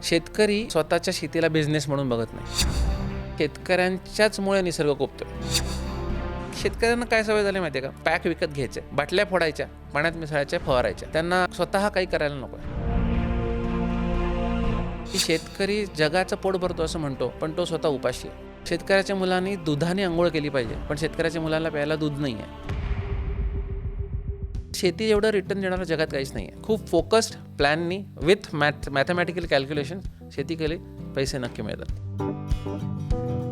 शेतकरी स्वतःच्या शेतीला बिझनेस म्हणून बघत नाही. शेतकऱ्यांच्याचमुळे निसर्ग कोपतोय. शेतकऱ्यांना काय सवय झाली माहिती आहे का? पॅक विकत घ्यायचे, बाटल्या फोडायच्या, पाण्यात मिसळायच्या, फवारायच्या. त्यांना स्वतः काही करायला नको. की शेतकरी जगाचं पोट भरतो असं म्हणतो, पण तो स्वतः उपाशी आहे. शेतकऱ्याच्या मुलांनी दुधाने आंघोळ केली पाहिजे, पण शेतकऱ्याच्या मुलांना प्यायला दूध नाही आहे. शेती एवढं रिटर्न देणारं जगात काहीच नाही आहे. खूप फोकस्ड प्लॅननी विथ मॅथमॅटिकल कॅल्क्युलेशन शेती केली, पैसे नक्की मिळतात.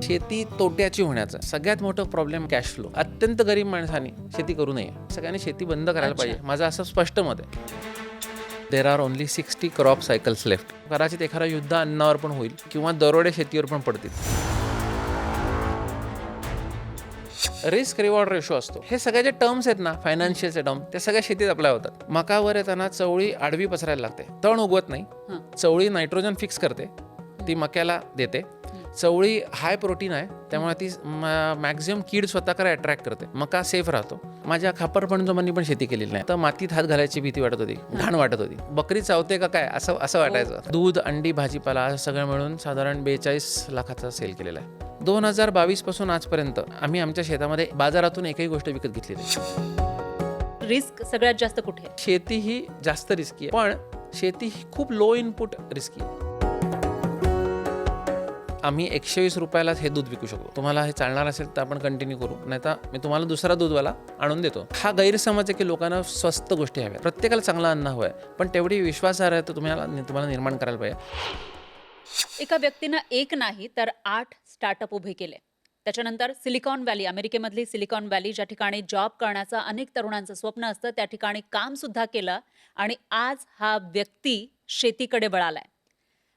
शेती तोट्याची होण्याचा सगळ्यात मोठं प्रॉब्लेम कॅश फ्लो. अत्यंत गरीब माणसांनी शेती करू नये. सगळ्यांनी शेती बंद करायला पाहिजे, माझं असं स्पष्ट मत आहे. There are only 60 crop cycles left. कदाचित एखादा युद्ध अन्नावर पण होईल किंवा दरोडे शेतीवर पण पडतील. रिस्क रिवॉर्ड रेशो असतो. हे सगळे जे टर्म्स आहेत ना, फायनान्शियलचे टर्म, ते सगळ्या शेतीत अप्लाय होतात. मकावर येताना चवळी आडवी पसरायला लागते, तण उगवत नाही. चवळी नायट्रोजन फिक्स करते, ती मक्याला देते. चवळी हाय प्रोटीन आहे, त्यामुळे ती मॅक्झिमम कीड स्वतःकडे अट्रॅक्ट करते. मका सेफ राहतो. माझ्या खापरपणजोबांनी पण शेती केलेली नाही, तर मातीत हात घालायची भीती वाटत होती, घाण वाटत होती. बकरी चावते का काय असं वाटायचं. दूध, अंडी, भाजीपाला असं सगळं मिळून साधारण 42 लाखाचा सेल केलेला आहे. 2022 पासून आजपर्यंत आम्ही आमच्या शेतामध्ये बाजारातून एकही गोष्ट विकत घेतली नाही. रिस्क सगळ्यात जास्त कुठे? शेती ही जास्त रिस्की आहे, पण शेती ही खूप लो इनपुट रिस्की आहे. आम्ही 120 रुपयालाच हे दूध विकू शकतो. तुम्हाला हे चालणार असेल तर आपण कंटिन्यू करू, नाही तर मी तुम्हाला दुसरा दूधवाला आणून देतो. हा गैरसमज आहे की लोकांना स्वस्त गोष्टी हव्या. प्रत्येकाला चांगलं अन्न हवं आहे, पण तेवढी विश्वासार्ह आहे तर तुम्हाला निर्माण करायला पाहिजे. एका व्यक्तीनं एक नाही तर 8 स्टार्टअप उभे केले. त्याच्यानंतर सिलिकॉन व्हॅली, अमेरिकेमधली सिलिकॉन व्हॅली, ज्या ठिकाणी जॉब करण्याचं अनेक तरुणांचं स्वप्न असतं, त्या ठिकाणी काम सुद्धा केलं. आणि आज हा व्यक्ती शेतीकडे वळालाय.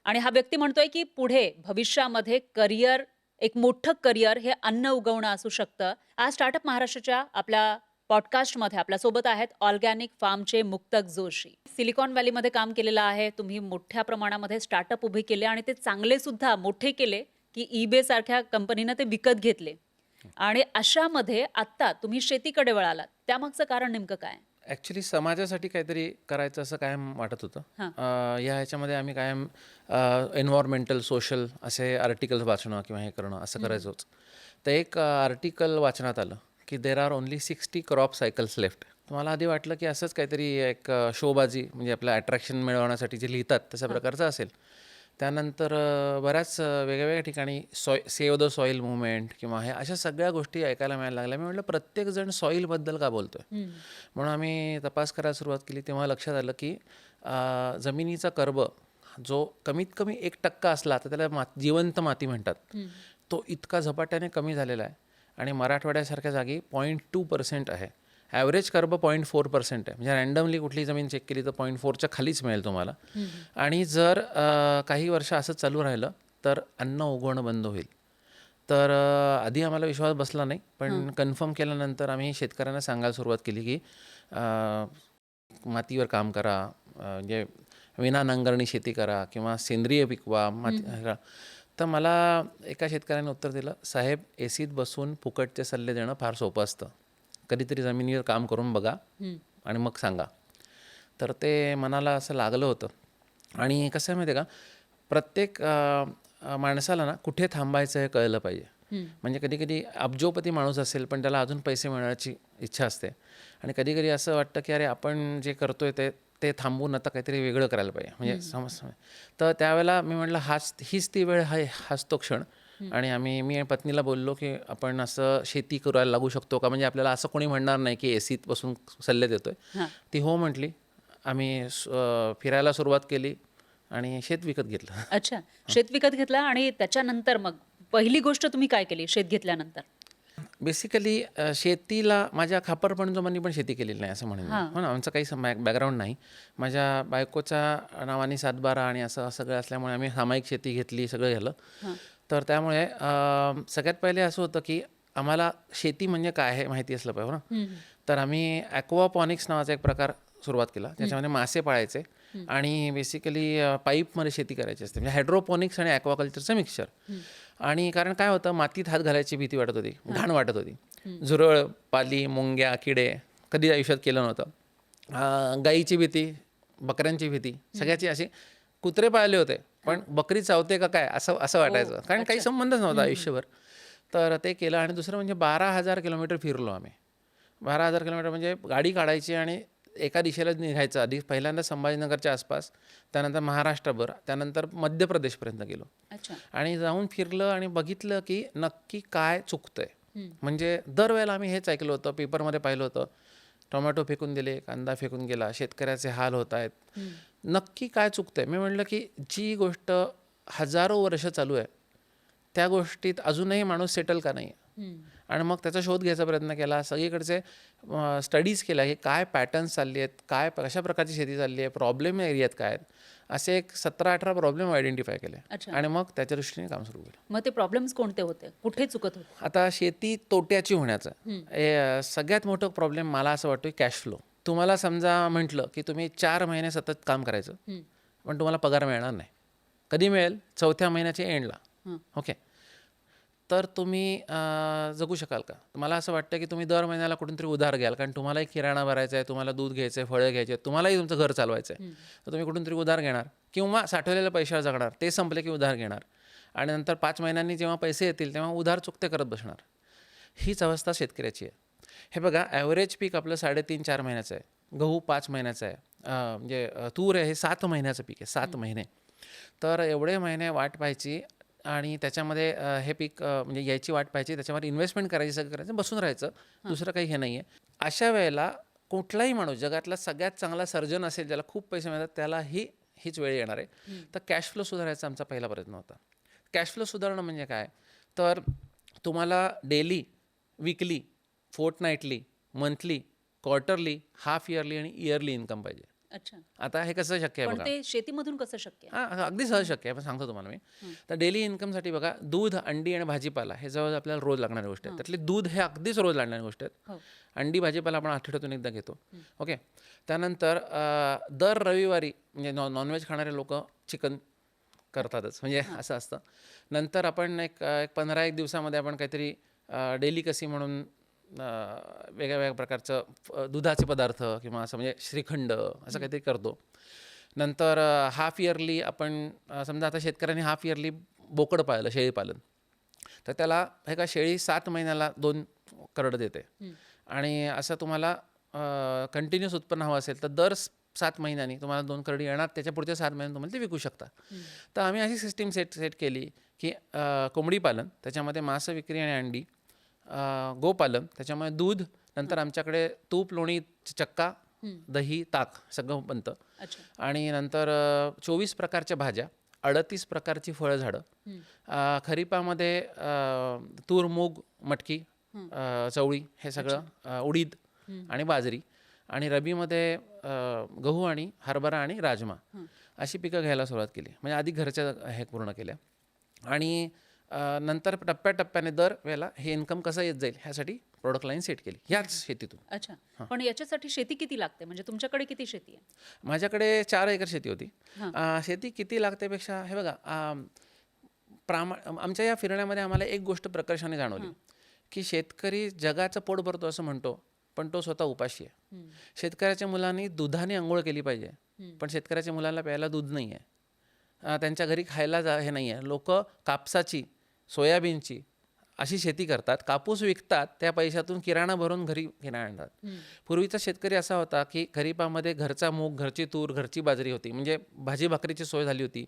आणि हा व्यक्ती म्हणतोय की पुढे भविष्यामध्ये करिअर, एक मोठं करिअर हे अन्न उगवणं असू शकतं. आज स्टार्टअप महाराष्ट्राच्या आपल्या पॉडकास्टमध्ये आपल्यासोबत आहेत ऑर्गॅनिक फार्मचे मुक्तक जोशी. सिलिकॉन व्हॅलीमध्ये काम केलेलं आहे तुम्ही, मोठ्या प्रमाणामध्ये स्टार्टअप उभे केले आणि ते चांगले सुद्धा मोठे केले की ईबे सारख्या कंपनीनं ते विकत घेतले. आणि अशामध्ये आत्ता तुम्ही शेतीकडे वळालात, त्यामागचं कारण नेमकं काय? ॲक्च्युली समाजासाठी काहीतरी करायचं असं कायम वाटत होतं. या ह्याच्यामध्ये आम्ही कायम एन्व्हायरमेंटल, सोशल असे आर्टिकल्स वाचणं किंवा हे करणं असं करायचोच. तर एक आर्टिकल वाचनात आलं की there are only 60 crop cycles left. तुम्हाला आधी वाटलं की असंच काहीतरी एक शोबाजी, म्हणजे आपलं अट्रॅक्शन मिळवण्यासाठी जे लिहितात तशा प्रकारचं असेल. त्यानंतर बऱ्याच वेगवेगळ्या ठिकाणी सेव्ह द सॉईल मुवमेंट किंवा हे अशा सगळ्या गोष्टी ऐकायला मिळायला लागल्या. मी म्हटलं प्रत्येकजण सॉईलबद्दल का बोलतोय, म्हणून आम्ही तपास करायला सुरुवात केली. तेव्हा लक्षात आलं की जमिनीचा कर्ब जो कमीत कमी 1% असला तर त्याला जिवंत माती म्हणतात, तो इतका झपाट्याने कमी झालेला आहे. आणि मराठवाड्यासारख्या जागी 0.2% आहे. ॲव्हरेज कर्ब 0.4% आहे. म्हणजे रँडमली कुठली जमीन चेक केली तर 0.4च्या खालीच मिळेल तुम्हाला. आणि जर काही वर्ष असं चालू राहिलं तर अन्न उगवणं बंद होईल. तर आधी आम्हाला विश्वास बसला नाही, पण कन्फर्म केल्यानंतर आम्ही शेतकऱ्यांना सांगायला सुरुवात केली की मातीवर काम करा, म्हणजे विना नांगरणी शेती करा किंवा सेंद्रिय पिकवा माती. तर मला एका शेतकऱ्याने उत्तर दिलं, साहेब एसीत बसून फुकटचे सल्ले देणं फार सोपं असतं, कधीतरी जमिनीवर काम करून बघा आणि मग सांगा. तर ते मनाला असं लागलं होतं. आणि कसं आहे माहिती आहे का, प्रत्येक माणसाला ना कुठे थांबायचं हे कळलं पाहिजे. म्हणजे कधी कधी अब्जोपती माणूस असेल पण त्याला अजून पैसे मिळण्याची इच्छा असते, आणि कधी कधी असं वाटतं की अरे आपण जे करतोय ते थांबवून आता काहीतरी वेगळं करायला पाहिजे, म्हणजे समज. तर त्यावेळेला मी म्हटलं हीच ती वेळ आहे, हाच तो क्षण. आणि मी पत्नीला बोललो की आपण असं शेती करायला लागू शकतो का, म्हणजे आपल्याला असं कोणी म्हणणार नाही की एसीत बसून सल्ले देतोय. ती हो म्हटली. आम्ही फिरायला सुरुवात केली आणि शेत विकत घेतलं. अच्छा, शेत विकत घेतलं. आणि त्याच्यानंतर मग पहिली गोष्ट तुम्ही काय केली शेत घेतल्यानंतर? बेसिकली शेतीला माझ्या खापरपणजोबांनी पण शेती केलेली नाही असं म्हणेन. हो ना, आमचं काही बॅकग्राऊंड नाही. माझ्या बायकोच्या नावाने 7/12 आणि असं सगळं असल्यामुळे आम्ही सामायिक शेती घेतली, सगळं झालं. तर त्यामुळे सगळ्यात पहिले असं होतं की आम्हाला शेती म्हणजे काय हे माहिती असलं पाहिजे ना. तर आम्ही ॲक्वापॉनिक्स नावाचा एक प्रकार सुरुवात केला. त्याच्यामध्ये मासे पाळायचे आणि बेसिकली पाईपमध्ये शेती करायची असते, म्हणजे हायड्रोपॉनिक्स आणि ॲक्वाकल्चरचं मिक्सचर. आणि कारण काय होतं, मातीत हात घालायची भीती वाटत होती, घाण वाटत होती. झुरळ, पाली, मुंग्या, किडे कधी आयुष्यात केलं नव्हतं. गाईची भीती, बकऱ्यांची भीती, सगळ्याची अशी कुत्रे पाळले होते पण बकरी चावते का काय असं असं वाटायचं, कारण काही संबंधच नव्हता आयुष्यभर. तर ते केलं. आणि दुसरं म्हणजे 12,000 किलोमीटर फिरलो आम्ही. 12,000 किलोमीटर म्हणजे गाडी काढायची आणि एका दिशेला निघायचं. आधी पहिल्यांदा संभाजीनगरच्या आसपास, त्यानंतर महाराष्ट्रभर, त्यानंतर मध्य प्रदेशपर्यंत गेलो. अच्छा. आणि जाऊन फिरलं आणि बघितलं की नक्की काय चुकतंय. म्हणजे दरवेळेला आम्ही हेच ऐकलं होतं, पेपरमध्ये पाहिलं होतं, टोमॅटो फेकून दिले, कांदा फेकून गेला, शेतकऱ्याचे हाल होत आहेत. नक्की काय चुकतंय. मी म्हटलं की जी गोष्ट हजारो वर्ष चालू आहे त्या गोष्टीत अजूनही माणूस सेटल का नाही. आणि मग त्याचा शोध घ्यायचा प्रयत्न केला. सगळीकडचे स्टडीज केल्या की काय पॅटर्न्स चालली आहेत, काय कशा प्रकारची शेती चालली आहे, प्रॉब्लेम एरियात काय आहेत, असे एक 17-18 प्रॉब्लेम आयडेंटिफाय केले. अच्छा. आणि मग त्याच्या दृष्टीने काम सुरू केलं. मग ते प्रॉब्लेम्स कोणते होते, कुठे चुकत होते? आता शेती तोट्याची होण्याचं सगळ्यात मोठं प्रॉब्लेम मला असं वाटतं कॅश फ्लो. तुम्हाला समजा म्हटलं की तुम्ही 4 महिने सतत काम करायचं पण तुम्हाला पगार मिळणार नाही. कधी मिळेल? 4थ्या महिन्याच्या एंडला. ओके. तर तुम्ही जगू शकाल का? मला असं वाटतं की तुम्ही दर महिन्याला कुठून तरी उधार घ्याल, कारण तुम्हालाही किराणा भरायचा आहे, तुम्हाला दूध घ्यायचं आहे, फळं घ्यायचे आहेत, तुम्हालाही तुमचं घर चालवायचं आहे. तर तुम्ही कुठून तरी उधार घेणार किंवा साठवलेल्या पैशावर जगणार. ते संपले की उधार घेणार आणि नंतर 5 महिन्यांनी जेव्हा पैसे येतील तेव्हा उधार चुकते करत बसणार. हीच अवस्था शेतकऱ्याची आहे. हे बघा, ॲव्हरेज पीक आपलं 3.5-4 महिन्याचं आहे, गहू 5 महिन्याचा आहे, म्हणजे तूर आहे हे 7 महिन्याचं पीक आहे, 7 महिने. तर एवढे महिने वाट पाहायची आणि त्याच्यामध्ये हे पीक म्हणजे यायची वाट पाहायची, त्याच्यावर इन्व्हेस्टमेंट करायची, सगळं करायचं, बसून राहायचं, दुसरं काही हे नाही आहे. अशा वेळेला कुठलाही माणूस, जगातला सगळ्यात चांगला सर्जन असेल, ज्याला खूप पैसे मिळतात, त्यालाही हीच वेळ येणार आहे. तर कॅश फ्लो सुधारायचा आमचा पहिला प्रयत्न होता. कॅश फ्लो सुधारणं म्हणजे काय? तर तुम्हाला daily, weekly, fortnightly, monthly, quarterly, half yearly आणि इयरली इन्कम पाहिजे. अच्छा. आता हे कसं शक्य आहे पण बघा. ते शेतीमधून कसं शक्य आहे? हां, अगदी सहज शक्य आहे, पण सांगतो तुम्हाला मी. तर डेली इन्कमसाठी बघा, दूध, अंडी आणि भाजीपाला हे जवळ आपल्याला रोज लागणाऱ्या गोष्टी आहेत. त्यातले दूध हे अगदीच रोज लागणाऱ्या गोष्टी आहेत. हो. अंडी, भाजीपाला आपण आठवड्यातून एकदा घेतो. ओके. त्यानंतर दर रविवारी म्हणजे नॉनव्हेज खाणारे लोक चिकन करतातच, म्हणजे असं असतं. नंतर आपण एक 15 दिवसामध्ये आपण काहीतरी डेलिकसी म्हणून वेगळ्या वेगळ्या प्रकारचं दुधाचे पदार्थ किंवा असं म्हणजे श्रीखंड असं काहीतरी करतो. नंतर हाफ इयरली आपण समजा आता शेतकऱ्यांनी हाफ इयरली बोकड पाळलं, शेळी पालन, तर त्याला हे का शेळी 7 महिन्याला 2 करडं देते. आणि असं तुम्हाला कंटिन्युअस उत्पन्न हवं असेल तर दर 7 महिन्यांनी तुम्हाला 2 करडी येणार, त्याच्या पुढच्या 7 महिन्यांनी तुम्हाला ते विकू शकता. तर आम्ही अशी सिस्टीम सेट केली की कोंबडी पालन, त्याच्यामध्ये मांस विक्री आणि अंडी, गोपालन, त्याच्यामुळे दूध, नंतर आमच्याकडे तूप, लोणी, चक्का, दही, ताक सगळं बनतं. अच्छा. आणि नंतर 24 प्रकारच्या भाज्या, 38 प्रकारची फळझाडं, खरीपामध्ये तूर, मूग, मटकी, चवळी हे सगळं, उडीद आणि बाजरी, आणि रबीमध्ये गहू आणि हरभरा आणि राजमा, अशी पिकं घ्यायला सुरुवात केली. म्हणजे आधी घरच्या हे पूर्ण केल्या आणि नंतर टप्प्याटप्प्याने दर वेळेला हे इन्कम कसं येत जाईल ह्यासाठी प्रोडक्ट लाईन सेट केली ह्याच शेतीतून. अच्छा. पण याच्यासाठी शेती किती लागते, म्हणजे तुमच्याकडे किती शेती आहे? माझ्याकडे 4 एकर शेती होती. शेती किती लागतेपेक्षा हे बघा, आमच्या या फिरण्यामध्ये आम्हाला एक गोष्ट प्रकर्षाने जाणवली की शेतकरी जगाचं पोट भरतो असं म्हणतो, पण तो स्वतः उपाशी आहे. शेतकऱ्याच्या मुलांनी दुधाने आंघोळ केली पाहिजे, पण शेतकऱ्याच्या मुलांना प्यायला दूध नाही आहे. त्यांच्या घरी खायला हे नाही आहे. लोक कापसाची, सोयाबीनची अशी शेती करतात, कापूस विकतात, त्या पैशातून किराणा भरून घरी किराणा आणतात. पूर्वीचा शेतकरी असा होता की खरीपामध्ये घरचा मूग, घरची तूर, घरची बाजरी होती, म्हणजे भाजी भाकरीची सोय झाली होती.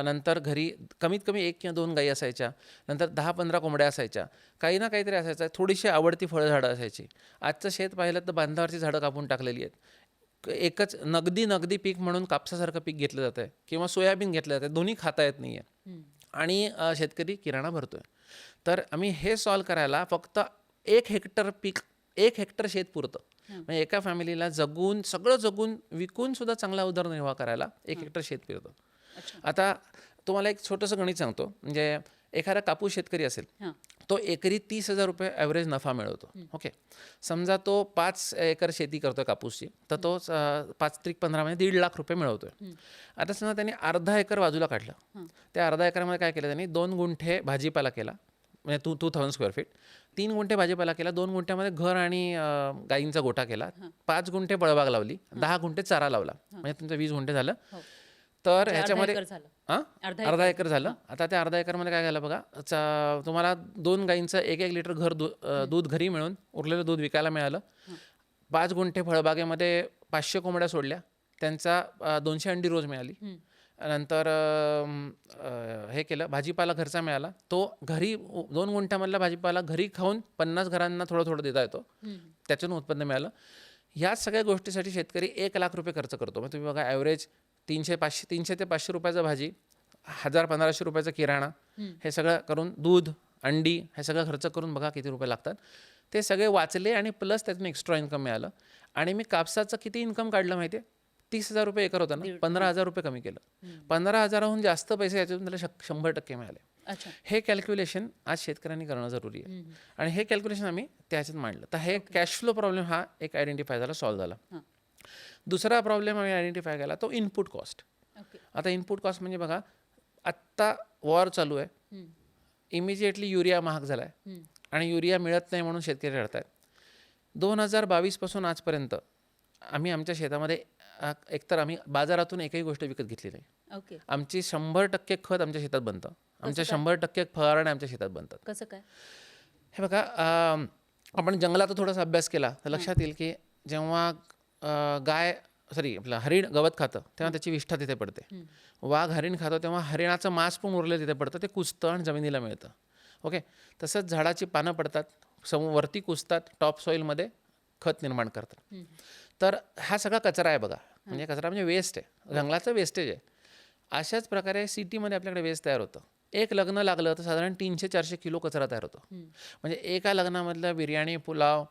नंतर घरी कमीत कमी 1 किंवा 2 गायी असायच्या, नंतर 10-15 कोंबड्या असायच्या, काही ना काहीतरी असायचं, थोडीशी आवडती फळझाडं असायची. आजचं शेत पाहिलं तर बांधावरची झाडं कापून टाकलेली आहेत. एकच नगदी पीक म्हणून कापसासारखं पीक घेतलं जातं आहे किंवा सोयाबीन घेतलं जातं आहे, दोन्ही खाता येत नाही आहे आणि शेतकरी किराणा भरतोय. तर आम्ही हे सॉल्व करायला फक्त 1 हेक्टर पीक, 1 हेक्टर शेत पुरतं. म्हणजे एका फॅमिलीला जगून, सगळं जगून, विकून सुद्धा चांगला उदरनिर्वाह करायला 1 हेक्टर शेत पुरतं. आता तुम्हाला एक छोटंसं गणित सांगतो. म्हणजे एखादा कापूस शेतकरी असेल, तो एकरी 30,000 रुपये ॲव्हरेज नफा मिळवतो. ओके. समजा तो 5 एकर शेती करतोय कापूसची, तर तो 5-15 म्हणजे 1.5 लाख रुपये मिळवतोय. आता समजा त्यांनी अर्धा एकर बाजूला काढलं, त्या अर्धा एकरामध्ये काय केलं त्यांनी, 2 गुंठे भाजीपाला केला, म्हणजे 2000 स्क्वेअर फीट, 3 गुंठे भाजीपाला केला, 2 गुंठ्यामध्ये घर आणि गाईंचा गोठा केला, 5 गुंठे फळबाग लावली, 10 गुंठे चारा लावला, म्हणजे तुमचं 20 गुंठे झालं. तर म्हणजे ह्याच्यामध्ये अर्धा एकर झालं. हां अर्धा अर्धा एकर झालं. आता त्या अर्धा एकरमध्ये काय झालं बघा, तुम्हाला 2 गाईंचं 1-1 लिटर दूध घरी मिळून उरलेलं दूध विकायला मिळालं. 5 गुंठे फळबागेमध्ये 500 कोंबड्या सोडल्या, त्यांचा 200 अंडी रोज मिळाली. नंतर हे केलं, भाजीपाला घरचा मिळाला, तो घरी 2 गुंठ्यामधला भाजीपाला घरी खाऊन 50 घरांना थोडं थोडं देता येतो, त्यातून उत्पन्न मिळालं. ह्या सगळ्या गोष्टीसाठी शेतकरी 1,00,000 रुपये खर्च करतो. मग तुम्ही बघा ॲव्हरेज 300 ते 500 रुपयाचं भाजी, 1,000-1,500 रुपयाचा किराणा, हे सगळं करून दूध, अंडी हे सगळं खर्च करून बघा किती रुपये लागतात. ते सगळे वाचले आणि प्लस त्यातून एक्स्ट्रा इन्कम मिळालं. आणि मी कापसाचं किती इन्कम काढलं माहिती आहे? 30,000 रुपये एकर होता ना, 15,000 रुपये कमी केलं. 15,000हून जास्त पैसे याच्यातून त्याला 100% मिळाले. अच्छा. हे कॅल्क्युलेशन आज शेतकऱ्यांनी करणं जरुरी आहे आणि हे कॅल्क्युलेशन आम्ही त्याच्यात मांडलं. तर हे कॅश फ्लो प्रॉब्लेम हा एक आयडेंटिफाय झाला, सॉल्व्ह झाला. दुसरा प्रॉब्लेम आम्ही आयडेंटिफाय केला तो इनपुट कॉस्ट. ओके. आता इनपुट कॉस्ट म्हणजे बघा, आत्ता वॉर चालू आहे, इमिजिएटली युरिया महाग झाला आहे आणि युरिया मिळत नाही म्हणून शेतकरी रडत आहेत. 2022 पासून आजपर्यंत आम्ही आमच्या शेतामध्ये एकतर आम्ही बाजारातून एकही गोष्ट विकत घेतली नाही. ओके. आमची 100% खत आमच्या शेतात बनतं, आमच्या 100% फवारण्या आमच्या शेतात बनतात. कसं काय? हे बघा, आपण जंगलात थोडासा अभ्यास केला तर लक्षात येईल की जेव्हा आपलं हरिण गवत खातं तेव्हा त्याची विष्ठा तिथे पडते. वाघ हरिण खातो तेव्हा हरिणाचं मांस पण उरलं तिथे पडतं, ते कुजतं आणि जमिनीला मिळतं. ओके. तसंच झाडाची पानं पडतात, वरती कुजतात, टॉप सॉईलमध्ये खत निर्माण करतात. तर हा सगळा कचरा आहे बघा, म्हणजे कचरा म्हणजे वेस्ट आहे, जंगलाचं वेस्टेज आहे. अशाच प्रकारे सिटीमध्ये आपल्याकडे वेस्ट तयार होतं. एक लग्न लागलं तर साधारण 300-400 किलो कचरा तयार होतो. म्हणजे एका लग्नामधलं बिर्याणी, पुलाव,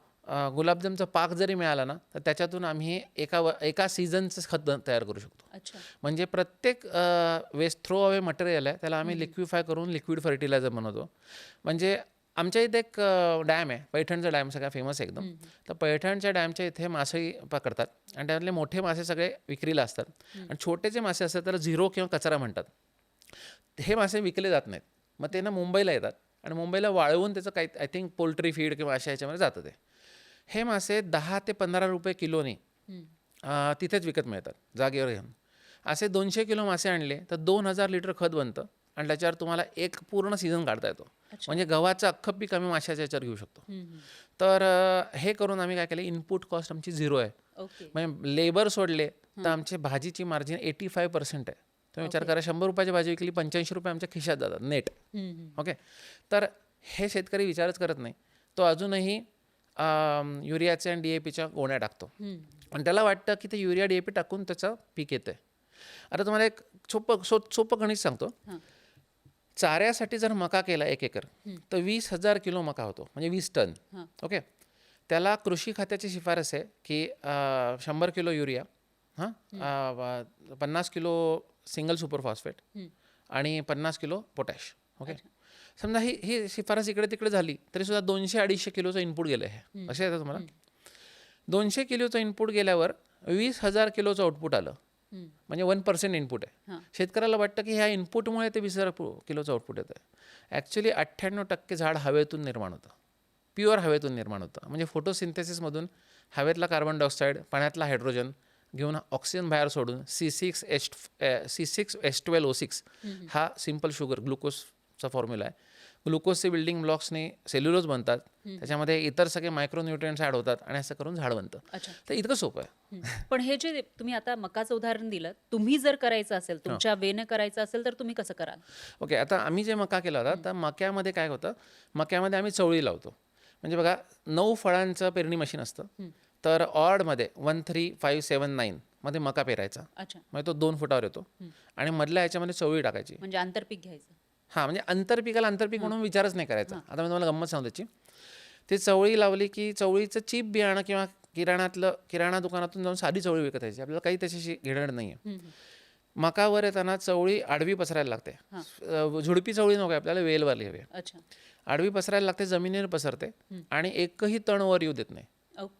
गुलाबजामचा पाक जरी मिळाला ना तर त्याच्यातून आम्ही एका सीझनचं खत तयार करू शकतो. अच्छा. म्हणजे प्रत्येक वेस्ट थ्रो अवे मटेरियल आहे त्याला आम्ही लिक्विफाय करून लिक्विड फर्टिलायझर बनवतो. म्हणजे आमच्या इथे एक डॅम आहे, पैठणचा डॅम, सगळा फेमस आहे एकदम. तर पैठणच्या डॅमच्या इथे मासे पकडतात आणि त्यातले मोठे मासे सगळे विक्रीला असतात आणि छोटे जे मासे असतात त्याला झिरो किंवा कचरा म्हणतात. हे मासे विकले जात नाहीत, मग ते ना मुंबईला येतात आणि मुंबईला वाळवून त्याचं काही आय थिंक पोल्ट्री फीड किंवा अशा ह्याच्यामध्ये जातं ते. हे मासे 10 ते 15 रुपये किलोने तिथेच विकत मिळतात जागेवर घेऊन. असे 200 किलो मासे आणले तर 2,000 लिटर खत बनतं आणि त्याच्यावर तुम्हाला एक पूर्ण सीझन काढता येतो. म्हणजे गव्हाचं अख्खं पीक आम्ही माशाच्या याच्यावर घेऊ शकतो. तर हे करून आम्ही काय केलं, इनपुट कॉस्ट आमची 0 आहे. ओके. म्हणजे लेबर सोडले तर आमची भाजीची मार्जिन 85% आहे. तुम्ही विचार करा, 100 रुपयाची भाजी विकली, 85 रुपये आमच्या खिशात जातात नेट. ओके. तर हे शेतकरी विचारच करत नाही, तो अजूनही युरियाचे आणि DAPच्या गोण्या टाकतो आणि त्याला वाटतं की ते युरिया DAP टाकून त्याचं पीक येतं आहे. आता तुम्हाला एक सोपं गणित सांगतो. चाऱ्यासाठी जर मका केला 1 एकर तर 20,000 किलो मका होतो, म्हणजे 20 टन. ओके. त्याला कृषी खात्याची शिफारस आहे की 100 kilo urea, 50 kilo single super phosphate आणि 50 किलो पोटॅश. ओके. समजा ही शिफारस इकडे तिकडे झाली तरी सुद्धा 200-250 किलोचं इनपुट गेलं आहे. असे येतं तुम्हाला 200 किलोचं इनपुट गेल्यावर 20,000 किलोचं आउटपुट आलं, म्हणजे 1% इनपुट आहे. शेतकऱ्याला वाटतं की ह्या इनपुटमुळे ते 20,000 किलोचं आउटपुट येतं. ॲक्च्युली 98% झाड हवेतून निर्माण होतं, प्युअर हवेतून निर्माण होतं. म्हणजे फोटोसिंथेसिसमधून हवेतला कार्बन डायऑक्साईड, पाण्यातला हायड्रोजन घेऊन ऑक्सिजन बाहेर सोडून C6H12O6 हा सिम्पल शुगर ग्लुकोजचा फॉर्म्युला आहे. ग्लुकोजचे बिल्डिंग ब्लॉक्सने सेल्युलोज बनतात, त्याच्यामध्ये इतर सगळे मायक्रोन्यूट्रिएंट्स ॲड होतात आणि असं करून झाड बनतं. तर इतकं सोपं आहे. पण हे जे तुम्ही आता मकाचं उदाहरण दिलं, तुम्ही जर करायचं असेल, तुमच्या वेने करायचं असेल तर तुम्ही कसं कराल? ओके. आता आम्ही जे मका केला होता तर मक्यामध्ये काय होतं, मक्यामध्ये आम्ही चवळी लावतो. म्हणजे बघा, 9 फळांचं पेरणी मशीन असतं, तर ऑडमध्ये 13579 मध्ये मका पेरायचा. अच्छा. म्हणजे तो 2 फुटावर येतो आणि मधल्या ह्याच्यामध्ये चवळी टाकायची. म्हणजे आंतरपीक घ्यायचं. म्हणजे आंतरपिकाला आंतरपीक म्हणून विचारच नाही करायचा. आता मी तुम्हाला गंमत सांगतो त्याची. ते चवळी लावली की चवळीचं चीप बियाणं किंवा किराणा दुकानातून जाऊन साधी चवळी विकत यायची, आपल्याला काही त्याच्याशी घेणं नाही आहे. मकावर येताना चवळी आडवी पसरायला लागते. झुडपी चवळी नको, आपल्याला वेलवाली हवी. अच्छा. आडवी पसरायला लागते, जमिनीवर पसरते आणि एकही तण वर येऊ देत नाही.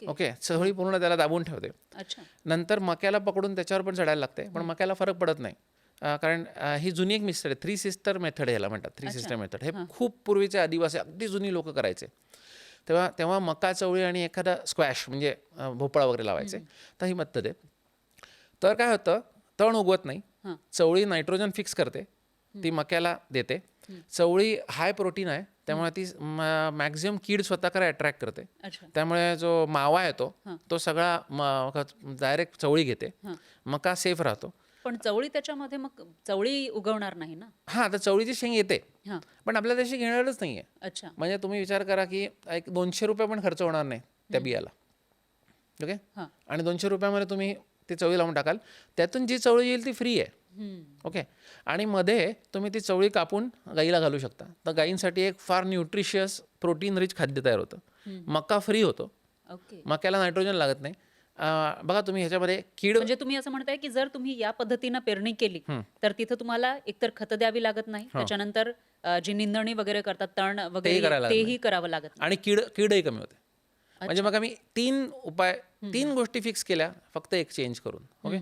ओके. चवळी पूर्ण त्याला दाबून ठेवते. अच्छा. नंतर मक्याला पकडून त्याच्यावर पण चढायला लागते, पण मक्याला फरक पडत नाही. कारण ही जुनी एक मेथड आहे, 3 सिस्टर मेथड ह्याला म्हणतात. 3 सिस्टर मेथड हे खूप पूर्वीचे आदिवासी अगदी जुनी लोक करायचे. तेव्हा मका, चवळी आणि एखादा स्क्वॅश म्हणजे भोपळा वगैरे लावायचे. तर ही पद्धत आहे. तर काय होतं, तण उगवत नाही, हां. चवळी नायट्रोजन फिक्स करते, ती मक्याला देते. चवळी हाय प्रोटीन आहे, त्यामुळे ती मॅक्झिमम कीड स्वतःकडे अट्रॅक्ट करते. अच्छा. त्यामुळे जो मावा येतो तो सगळा डायरेक्ट चवळी घेते, मका सेफ राहतो. पण चवळी त्याच्यामध्ये मग चवळी उगवणार नाही ना? हां, तर चवळीची शेंग येते, हां. पण आपल्याला तशी घेणारच नाही आहे. अच्छा. म्हणजे तुम्ही विचार करा की एक ₹200 पण खर्च होणार नाही त्या बियाला. ओके. हां. आणि ₹200 तुम्ही ती चवळी लावून टाकाल, त्यातून जी चवळी येईल ती फ्री आहे. ओके. आणि मध्ये तुम्ही ती चवळी कापून गाईला घालू शकता. तर गाईंसाठी एक फार न्यूट्रिशियस प्रोटीन रिच खाद्य तयार होतं. मका फ्री होतो, ओके. मक्याला नायट्रोजन लागत नाही. बघा तुम्ही ह्याच्यामध्ये कीड म्हणजे तुम्ही असं म्हणताय की जर तुम्ही या पद्धतीनं पेरणी केली तर तिथं तुम्हाला एकतर खतं द्यावी लागत नाही, त्याच्यानंतर जी निंदणी वगैरे करतात, तण वगैरे करायला लागत तेही करावं लागत नाही. आणि कीडही कमी होते. म्हणजे मग आम्ही 3 गोष्टी फिक्स केल्या फक्त एक चेंज करून. ओके.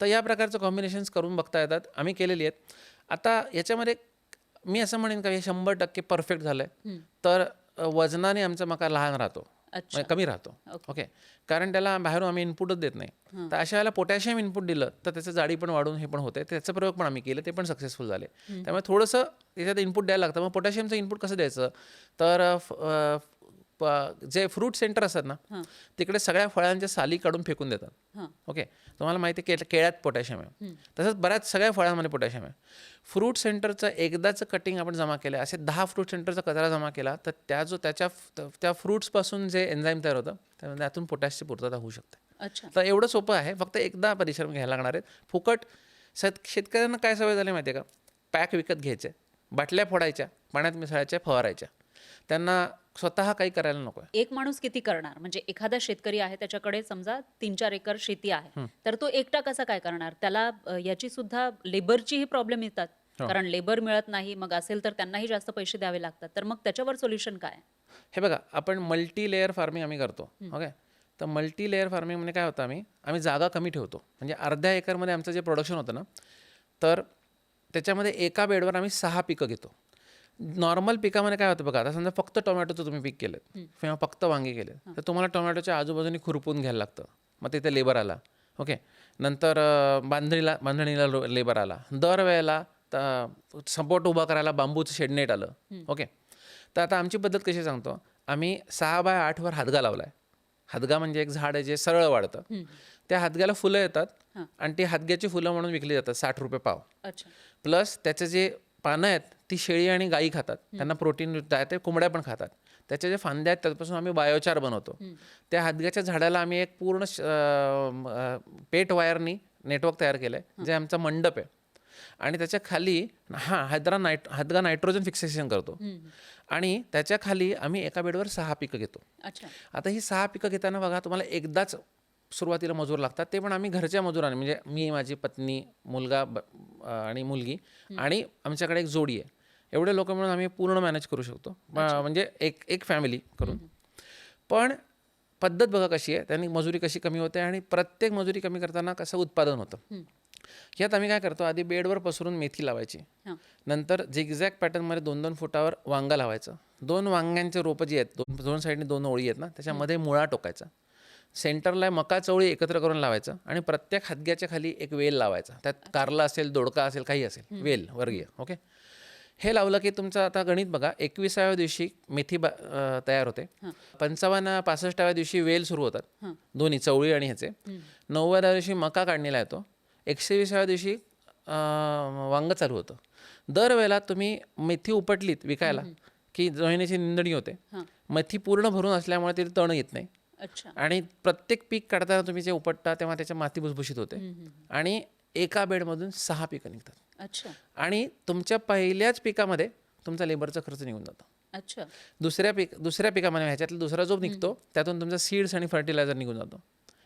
तर या प्रकारचं कॉम्बिनेशन्स करून बघता येतात, आम्ही केलेली आहेत. आता याच्यामध्ये मी असं म्हणेन का हे 100% परफेक्ट झालंय, तर वजनाने आमचा मका लहान राहतो, अच्छा. म्हणजे कमी राहतो. ओके. कारण त्याला बाहेरून आम्ही इनपुटच देत नाही. तर अशा वेळेला पोटॅशियम इनपुट दिलं तर त्याचं जाडी पण वाढून हे पण होते. त्याचा प्रयोग पण आम्ही केले, ते पण सक्सेसफुल झाले. त्यामुळे थोडंसं त्याच्यात इनपुट द्यायला लागतं. मग पोटॅशियमचं इनपुट कसं द्यायचं, तर जे फ्रूट सेंटर असतात ना, तिकडे सगळ्या फळांच्या साली काढून फेकून देतात. हां. ओके. तुम्हाला माहिती आहे केळ्यात पोटॅशियम आहे, तसंच बऱ्याच सगळ्या फळांमध्ये पोटॅशियम आहे. फ्रूट सेंटरचं एकदाचं कटिंग आपण जमा केलं, असे 10 फ्रूट सेंटरचा कचरा जमा केला, तर त्या फ्रुट्सपासून जे एन्झाईम तयार होतं त्यातून पोटॅशची पूर्तता होऊ शकते. अच्छा. तर एवढं सोपं आहे, फक्त एकदा परिश्रम घ्यायला लागणार आहेत. फुकट. शेतकऱ्यांना काय सवय झाली माहिती आहे का, पॅक विकत घ्यायचे, बाटल्या फोडायच्या, पाण्यात मिसळायच्या, फवारायच्या. त्यांना स्वतः काही करायला नको आहे. एक माणूस किती करणार? म्हणजे एखादा शेतकरी आहे, त्याच्याकडे समजा 3-4 एकर शेती आहे, तर तो एकटा कसा काय करणार? त्याला याची सुद्धा लेबरचीही प्रॉब्लेम येतात, कारण लेबर मिळत नाही, मग असेल तर त्यांनाही जास्त पैसे द्यावे लागतात. तर मग त्याच्यावर सोल्युशन काय? हे बघा, आपण मल्टी लेयर फार्मिंग आम्ही करतो. ओके. तर मल्टी लेयर फार्मिंगमध्ये काय होतं, आम्ही जागा कमी ठेवतो. म्हणजे अर्ध्या एकरमध्ये आमचं जे प्रोडक्शन होतं ना, तर त्याच्यामध्ये एका बेडवर आम्ही 6 पिकं घेतो. नॉर्मल पिकामध्ये काय होतं बघा, आता समजा फक्त टोमॅटोचं तुम्ही पीक केलं किंवा फक्त वांगी केले, तर तुम्हाला टोमॅटोच्या आजूबाजूने खुरपून घ्यायला लागतं. मग तिथे लेबर आला. ओके. नंतर बांधणीला लेबर आला. दरवेळेला सपोर्ट उभा करायला बांबूचं शेडनेट आलं. ओके. तर आता आमची पद्धत कशी सांगतो, आम्ही 6x8 वर हादगा लावला आहे. हादगा म्हणजे एक झाड आहे जे सरळ वाढतं. त्या हादग्याला फुलं येतात आणि ती हादग्याची फुलं म्हणून विकली जातात ₹60 पाव. अच्छा. प्लस त्याचे जे पानं आहेत ती शेळी आणि गायी खातात, त्यांना प्रोटीन आहे, ते कोंबड्या पण खातात. त्याच्या जे फांद्या आहेत त्यापासून आम्ही बायोचार बनवतो. त्या हादग्याच्या झाडाला आम्ही एक पूर्ण पेट वायरनी नेटवर्क तयार केलं आहे, जे आमचा मंडप आहे. आणि त्याच्या खाली हादगा नायट्रोजन फिक्सेशन करतो. आणि त्याच्या खाली आम्ही एका बेडवर 6 पिकं घेतो. अच्छा. आता ही 6 पिकं घेताना बघा, तुम्हाला एकदाच सुरुवातीला मजूर लागतात, ते पण आम्ही घरच्या मजुराने, म्हणजे मी, माझी पत्नी, मुलगा आणि मुलगी आणि आमच्याकडे एक जोडी आहे. एवढे लोक म्हणून आम्ही पूर्ण मॅनेज करू शकतो, म्हणजे एक फॅमिली करून. पण पद्धत बघा कशी आहे, त्यांनी मजुरी कशी कमी होते आणि प्रत्येक मजुरी कमी करताना कसं उत्पादन होतं. यात आम्ही काय करतो, आधी बेडवर पसरून मेथी लावायची, नंतर झिगझॅग पॅटर्नमध्ये 2-2 फुटावर वांगा लावायचं. 2 वांग्यांचे रोपं जी आहेत, दोन साईडने 2 ओळी आहेत ना, त्याच्यामध्ये मुळा टोकायचा. सेंटरला मका चवळी एकत्र करून लावायचं आणि प्रत्येक हादग्याच्या खाली एक वेल लावायचा. त्यात कारला असेल, दोडका असेल, काही असेल, वेल वर्गीय. ओके. हे लावलं की तुमचं आता गणित बघा, 21व्या दिवशी मेथी तयार होते, 55-65व्या दिवशी वेल सुरू होतात, दोन्ही चवळी आणि ह्याचे. 90व्या दिवशी मका काढणीला येतो, 120व्या दिवशी वांग चालू होतं. दरवेळेला तुम्ही मेथी उपटलीत विकायला की जमिनीची निंदणी होते. मेथी पूर्ण भरून असल्यामुळे तिथे तण येत नाही. अच्छा. आणि प्रत्येक पीक काढताना तुम्ही जे उपटता तेव्हा त्याच्या माती भुसभुशीत होते आणि एका बेडमधून 6 पिकं निघतात. अच्छा. आणि तुमच्या पहिल्याच पिकामध्ये तुमचा लेबरचा खर्च निघून जातो. अच्छा. दुसऱ्या पिकामध्ये ह्याच्यातला दुसरा जो निघतो त्यातून तुमचा सीड्स आणि फर्टिलायझर निघून जातो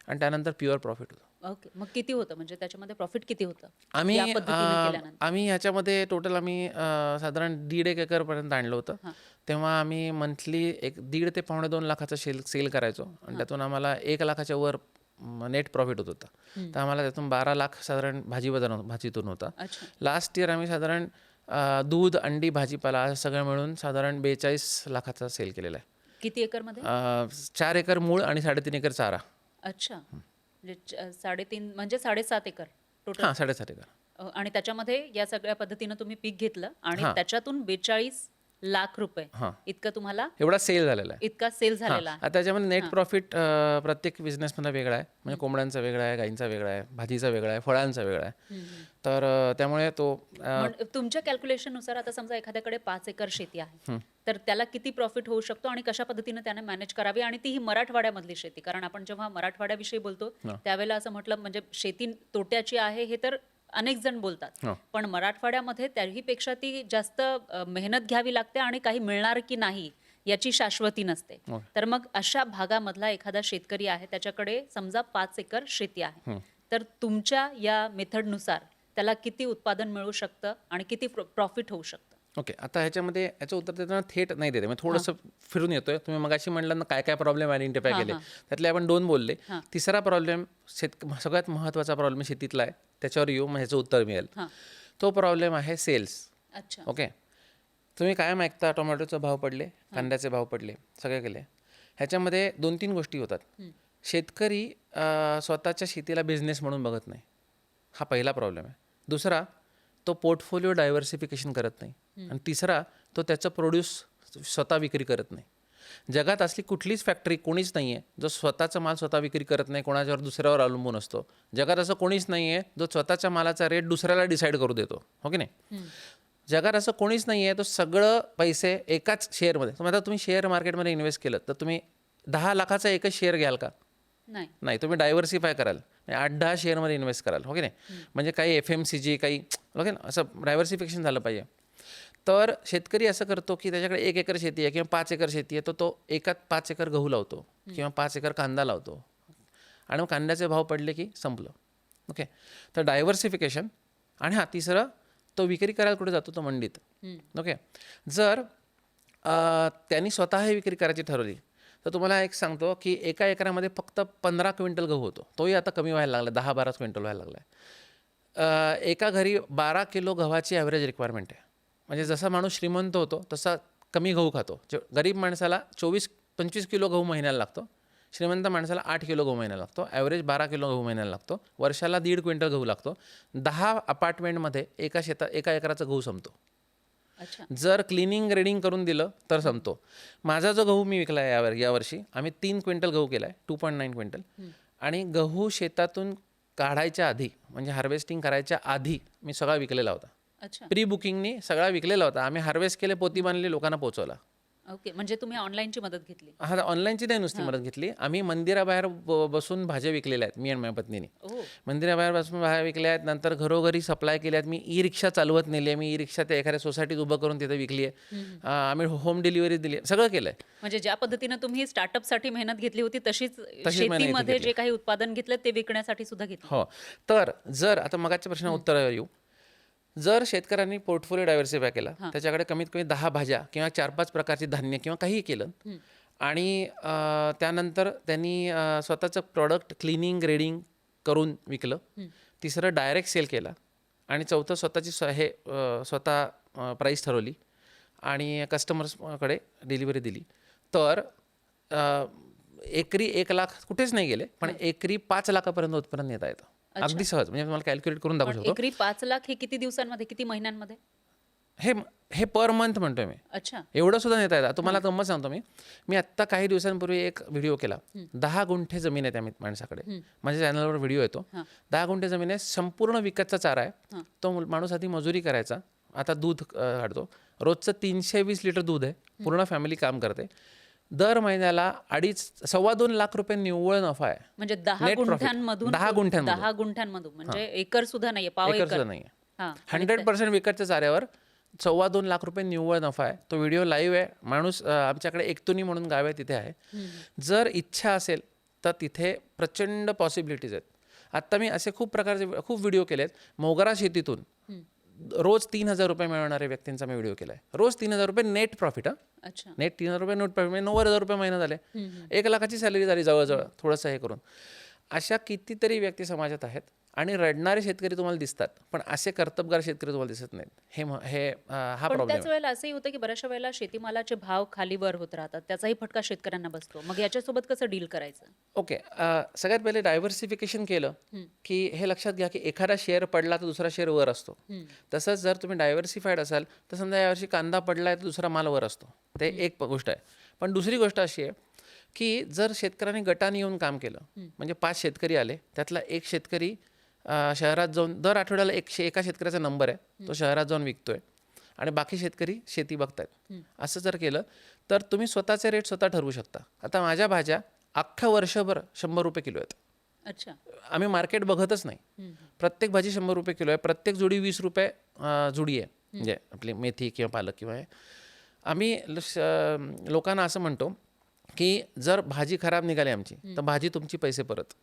आणि त्यानंतर प्युअर प्रॉफिट होतो. ओके. मग किती होतं, म्हणजे त्याच्यामध्ये प्रॉफिट किती होतं आम्ही या पद्धतीनं केल्यानंतर? आम्ही ह्याच्यामध्ये टोटल आम्ही साधारण 1.5 एकरपर्यंत आणलं होतं. तेव्हा आम्ही मंथली 1.5 ते 2.5 लाखाचा सेल करायचो आणि त्यातून आम्हाला 1 लाखाच्या वर नेट प्रॉफिट होत होता. तर आम्हाला त्यातून 12 लाख साधारण भाजीतून होता. लास्ट इयर आम्ही साधारण दूध, अंडी, भाजीपाला असं सगळं मिळून साधारण 42 लाखाचा सेल केलेला आहे. किती एकरमध्ये? 4 एकर मूळ आणि 3.5 एकर चारा. अच्छा. म्हणजे 3.5 म्हणजे 7.5 एकर टोटल. हां, 7.5 एकर. आणि त्याच्यामध्ये या सगळ्या पद्धतीनं तुम्ही पीक घेतलं आणि हां. त्याच्यातून 42 लाख रुपये हां. इतकं तुम्हाला एवढा सेल झालेला आहे. इतका सेल हां. झालेला आहे. आता त्याच्यामध्ये नेट प्रॉफिट प्रत्येक बिझनेसमधला वेगळा आहे. म्हणजे कोंबड्यांचा वेगळा आहे, गाईंचा वेगळा आहे, भाजीचा वेगळा आहे, फळांचा वेगळा आहे. तर त्यामुळे तो तुमच्या कॅल्क्युलेशननुसार आता समजा एखाद्याकडे 5 एकर शेती आहे, तर त्याला किती प्रॉफिट होऊ शकतो आणि कशा पद्धतीने त्याने मॅनेज करावी, आणि ती ही मराठवाड्यामधली शेती. कारण आपण जेव्हा मराठवाड्याविषयी बोलतो त्यावेळेला असं म्हटलं म्हणजे शेती तोट्याची आहे हे तर अनेक जण बोलतात, पण मराठवाड्यामध्ये त्याहीपेक्षा ती जास्त मेहनत घ्यावी लागते आणि काही मिळणार की नाही याची शाश्वती नसते. तर मग अशा भागामधला एखादा शेतकरी आहे, त्याच्याकडे समजा 5 एकर शेती आहे, तर तुमच्या या मेथडनुसार त्याला किती उत्पादन मिळू शकतं आणि किती प्रॉफिट होऊ शकतं? ओके. आता ह्याच्यामध्ये याचं उत्तर देताना थेट नाही देते, म्हणजे थोडंसं फिरून येतोय. तुम्ही मगाशी म्हणलं ना काय काय प्रॉब्लेम आयडेंटिफाय केले, त्यातले आपण 2 बोलले. तिसरा प्रॉब्लेम सगळ्यात महत्त्वाचा प्रॉब्लेम शेतीतला आहे, त्याच्यावर येऊ, मग ह्याचं उत्तर मिळेल. तो प्रॉब्लेम आहे सेल्स. अच्छा. ओके. तुम्ही कायम ऐकता टोमॅटोचे भाव पडले, कांद्याचे भाव पडले, सगळे केले. ह्याच्यामध्ये 2-3 गोष्टी होतात. शेतकरी स्वतःच्या शेतीला बिझनेस म्हणून बघत नाही, हा पहिला प्रॉब्लेम आहे. दुसरा, तो पोर्टफोलिओ डायव्हर्सिफिकेशन करत नाही. आणि तिसरा, तो त्याचं प्रोड्यूस स्वतः विक्री करत नाही. जगात असली कुठलीच फॅक्टरी कोणीच नाही आहे जो स्वतःचा माल स्वतः विक्री करत नाही, कोणाच्यावर दुसऱ्यावर अवलंबून असतो. जगात असं कोणीच नाही आहे जो स्वतःच्या मालाचा रेट दुसऱ्याला डिसाईड करू देतो, हो की नाही? जगात असं कोणीच नाही आहे तो सगळं पैसे एकाच शेअरमध्ये. आता तुम्ही शेअर मार्केटमध्ये इन्व्हेस्ट केलं तर तुम्ही 10 लाखाचा एकच शेअर घ्याल का? नाही. तुम्ही डायव्हर्सिफाय कराल, 8-10 शेअरमध्ये इन्व्हेस्ट कराल, हो की नाही? म्हणजे काही FMCG, काही ओके ना, असं डायव्हर्सिफिकेशन झालं पाहिजे. तर शेतकरी असं करतो की त्याच्याकडे 1 एकर शेती आहे किंवा 5 एकर शेती आहे, तर तो एकात 5 एकर गहू लावतो किंवा 5 एकर कांदा लावतो आणि मग कांद्याचे भाव पडले की संपलं. ओके. तर डायव्हर्सिफिकेशन. आणि तिसरं, तो विक्री करायला कुठे जातो? तो मंडीत. ओके. जर त्यांनी स्वतः ही विक्री करायची ठरवली तर तुम्हाला एक सांगतो की एका एकरामध्ये फक्त 15 क्विंटल गहू होतो. तोही आता कमी व्हायला लागला, 10-12 क्विंटल व्हायला लागला आहे. एका घरी 12 किलो गव्हाची ॲव्हरेज रिक्वायरमेंट आहे. म्हणजे जसा माणूस श्रीमंत होतो तसा कमी गहू खातो. गरीब माणसाला 24-25 किलो गहू महिन्याला लागतो, श्रीमंत माणसाला 8 किलो गहू महिन्याला लागतो. ॲव्हरेज 12 किलो गहू महिन्याला लागतो. वर्षाला 1.5 क्विंटल गहू लागतो. 10 अपार्टमेंटमध्ये एका एकराचा गहू संपतो. जर क्लिनिंग ग्रेडिंग करून दिलं तर संपतो. माझा जो गहू मी विकला आहे यावर्षी, आम्ही 3 क्विंटल गहू केला आहे, 2.9 क्विंटल. आणि गहू शेतातून काढायच्या आधी, म्हणजे हार्वेस्टिंग करायच्या आधी मी सगळा विकलेला होता. प्री बुकिंगनी सगळा विकलेला होता. आम्ही हार्वेस्ट केले, पोती बांधली, लोकांना पोहोचवला. ओके. म्हणजे तुम्ही ऑनलाईनची मदत घेतली? हा, ऑनलाईनची नाही नुसती मदत घेतली. आम्ही मंदिराबाहेर बसून भाज्या विकलेल्या आहेत, मी आणि माझ्या पत्नीने. मंदिराबाहेर बसून भाज्या विकल्या आहेत. नंतर घरोघरी सप्लाय केल्या आहेत. मी ई रिक्षा चालवत नेली आहे. मी ई रिक्षा त्या एखाद्या सोसायटीत उभं करून तिथे विकली आहे. आम्ही होम डिलिव्हरी दिली आहे, सगळं केलं आहे. म्हणजे ज्या पद्धतीनं तुम्ही स्टार्टअपसाठी मेहनत घेतली होती तशीच शेतीमध्ये जे काही उत्पादन घेतलं ते विकण्यासाठी सुद्धा घेतलं. हो. तर जर आता मगाच्या प्रश्नाचं उत्तर येऊ, जर शेतकऱ्यांनी पोर्टफोलिओ डायव्हर्सिफाय केला, त्याच्याकडे कमीत कमी 10 भाज्या किंवा 4-5 प्रकारची धान्य किंवा काहीही केलं, आणि त्यानंतर त्यांनी स्वतःचं प्रॉडक्ट क्लिनिंग ग्रेडिंग करून विकलं, तिसरं डायरेक्ट सेल केला, आणि चौथं स्वतःची स्वतः प्राईस ठरवली आणि कस्टमर्सकडे डिलिव्हरी दिली, तर एकरी 1 लाख कुठेच नाही गेले, पण एकरी 5 लाखापर्यंत उत्पन्न नेता येतं. अगदी सहज. म्हणजे तुम्हाला कॅल्क्युलेट करून दाखवू शकतो. एकरी 5 लाख हे किती दिवसांमध्ये, किती महिन्यांमध्ये? हे पर मंथ म्हणतोय मी. अच्छा. एवढं सुद्धा नेता येतं. तुम्हाला गंमत सांगतो मी आत्ता काही दिवसांपूर्वी एक व्हिडिओ केला. 10 गुंठे जमीन आहे त्या माणसाकडे, माझ्या चॅनलवर व्हिडिओ येतो. 10 गुंठे जमीन आहे, संपूर्ण विकतचा चारा आहे. तो माणूस आधी मजुरी करायचा, आता दूध काढतो. रोजचं 320 लिटर दूध आहे. पूर्ण फॅमिली काम करते. दर महिन्याला 2.5-2.25 लाख रुपये निव्वळ नफा आहे. म्हणजे 10 गुंठ्यांमधून 10 गुंठ्यांमधून म्हणजे एकर सुद्धा नाहीये, पाव एकर सुद्धा नाहीये. 100% विकतच्या चाऱ्यावर 2.25 लाख रुपये निव्वळ नफा आहे. तो व्हिडिओ लाईव्ह आहे. माणूस आमच्याकडे एकतुनी म्हणून गाव आहे, तिथे आहे. जर इच्छा असेल तर तिथे प्रचंड पॉसिबिलिटीज आहेत. आत्ता मी असे खूप व्हिडिओ केले आहेत. मोगरा शेतीतून रोज 3,000 रुपये मिळवणाऱ्या व्यक्तींचा मी व्हिडिओ केला आहे. रोज 3,000 रुपये नेट प्रॉफिट. नेट 3,000 रुपये नेट प्रॉफिट म्हणजे 90,000 रुपये महिना झाले. 1 लाखाची सॅलरी झाली जवळजवळ, थोडंसं हे करून. अशा कितीतरी व्यक्ती समाजात आहेत आणि रडणारे शेतकरी तुम्हाला दिसतात, पण असे कर्तबगार शेतकरी तुम्हाला दिसत नाहीत. हा पण प्रॉब्लेम त्याच आहे. वेळेला असंही होतं की बऱ्याचशा वेळेला शेतीमालाचे भाव खाली वर होत राहतात, त्याचाही फटका शेतकऱ्यांना बसतो. मग याच्यासोबत कसं डील करायचं? ओके. सगळ्यात पहिले डायव्हर्सिफिकेशन केलं, की हे लक्षात घ्या की एखादा शेअर पडला तर दुसरा शेअर वर असतो. तसंच जर तुम्ही डायव्हर्सिफाईड असाल तर समजा यावर्षी कांदा पडला आहे तर दुसरा माल वर असतो. ते एक गोष्ट आहे. पण दुसरी गोष्ट अशी आहे की जर शेतकऱ्यांनी गटाने येऊन काम केलं, म्हणजे 5 शेतकरी आले, त्यातला एक शेतकरी शहरात जाऊन दर आठवड्याला एका शेतकऱ्याचा नंबर आहे, तो शहरात जाऊन विकतोय आणि बाकी शेतकरी शेती बघतायत. असं जर केलं तर तुम्ही स्वतःचे रेट स्वतः ठरवू शकता. आता माझ्या भाज्या अख्खं वर्षभर 100 रुपये किलो आहेत. अच्छा. आम्ही मार्केट बघतच नाही. प्रत्येक भाजी 100 रुपये किलो आहे, प्रत्येक जुडी 20 रुपये जुडी आहे, म्हणजे आपली मेथी किंवा पालक किंवा हे. आम्ही लोकांना असं म्हणतो की जर भाजी खराब निघाली आमची तर भाजी तुमची पैसे परत,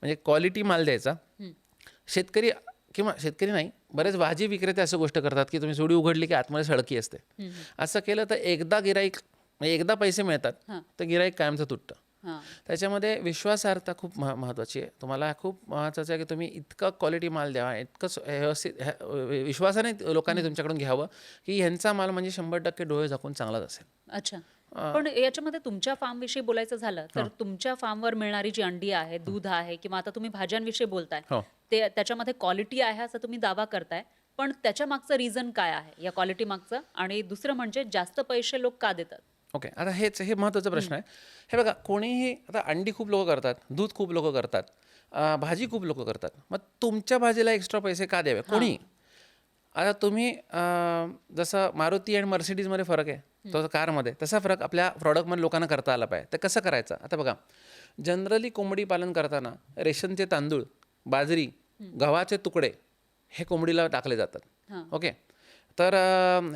म्हणजे क्वालिटी माल द्यायचा. शेतकरी किंवा शेतकरी नाही, बरेच भाजी विक्रेते असं गोष्ट करतात की तुम्ही जुडी उघडली की आतमध्ये सडकी असते. असं केलं तर एकदा गिराईक, म्हणजे एकदा पैसे मिळतात तर गिराईक कायमचं तुटतं. हां. त्याच्यामध्ये विश्वासार्हता खूप महत्त्वाची आहे. तुम्हाला खूप महत्त्वाचं आहे की तुम्ही इतकं क्वालिटी माल द्यावा, इतकं व्यवस्थित विश्वासाने लोकांनी तुमच्याकडून घ्यावं की ह्यांचा माल म्हणजे 100% डोळे झाकून चांगलाच असेल. अच्छा. पण याच्यामध्ये तुमच्या फार्मविषयी बोलायचं झालं तर तुमच्या फार्मवर मिळणारी जी अंडी आहे, दूध आहे किंवा आता तुम्ही भाज्यांविषयी बोलताय, हो. ते त्याच्यामध्ये क्वालिटी आहे असं तुम्ही दावा करताय. पण त्याच्या मागचं रिझन काय आहे या क्वालिटी मागचं? आणि दुसरं म्हणजे जास्त पैसे लोक का देतात? ओके. आता हे महत्त्वाचा प्रश्न आहे. हे बघा, कोणीही आता अंडी खूप लोकं करतात, दूध खूप लोकं करतात, भाजी खूप लोकं करतात. मग तुमच्या भाजीला एक्स्ट्रा पैसे का द्यावे? कोणी. आता तुम्ही जसं मारुती आणि मर्सिडीजमध्ये फरक आहे, तो कारमध्ये, तसा फरक आपल्या प्रॉडक्टमध्ये लोकांना करता आला पाहिजे. तर कसं करायचं? आता बघा, जनरली कोंबडी पालन करताना रेशनचे तांदूळ, बाजरी, गव्हाचे तुकडे हे कोंबडीला टाकले जातात. ओके. तर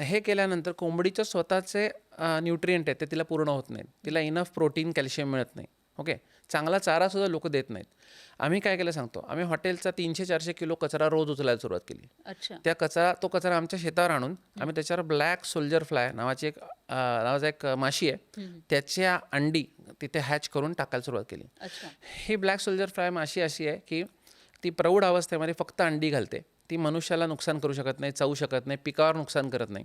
हे केल्यानंतर कोंबडीचं स्वतःचे न्यूट्रिएंट आहेत ते तिला पूर्ण होत नाहीत. तिला इनफ प्रोटीन, कॅल्शियम मिळत नाही. ओके. चांगला चारासुद्धा लोक देत नाहीत. आम्ही काय केलं सांगतो, आम्ही हॉटेलचा 300-400 किलो कचरा रोज उचलायला सुरुवात केली. अच्छा. तो कचरा आमच्या शेतावर आणून आम्ही त्याच्यावर ब्लॅक सोल्जर फ्लाय नावाचा एक माशी आहे, त्याच्या अंडी तिथे हॅच करून टाकायला सुरुवात केली. अच्छा. ही ब्लॅक सोल्जर फ्लाय माशी अशी आहे की ती प्रौढ अवस्थेमध्ये फक्त अंडी घालते. ती मनुष्याला नुकसान करू शकत नाही, चावू शकत नाही, पिकावर नुकसान करत नाही.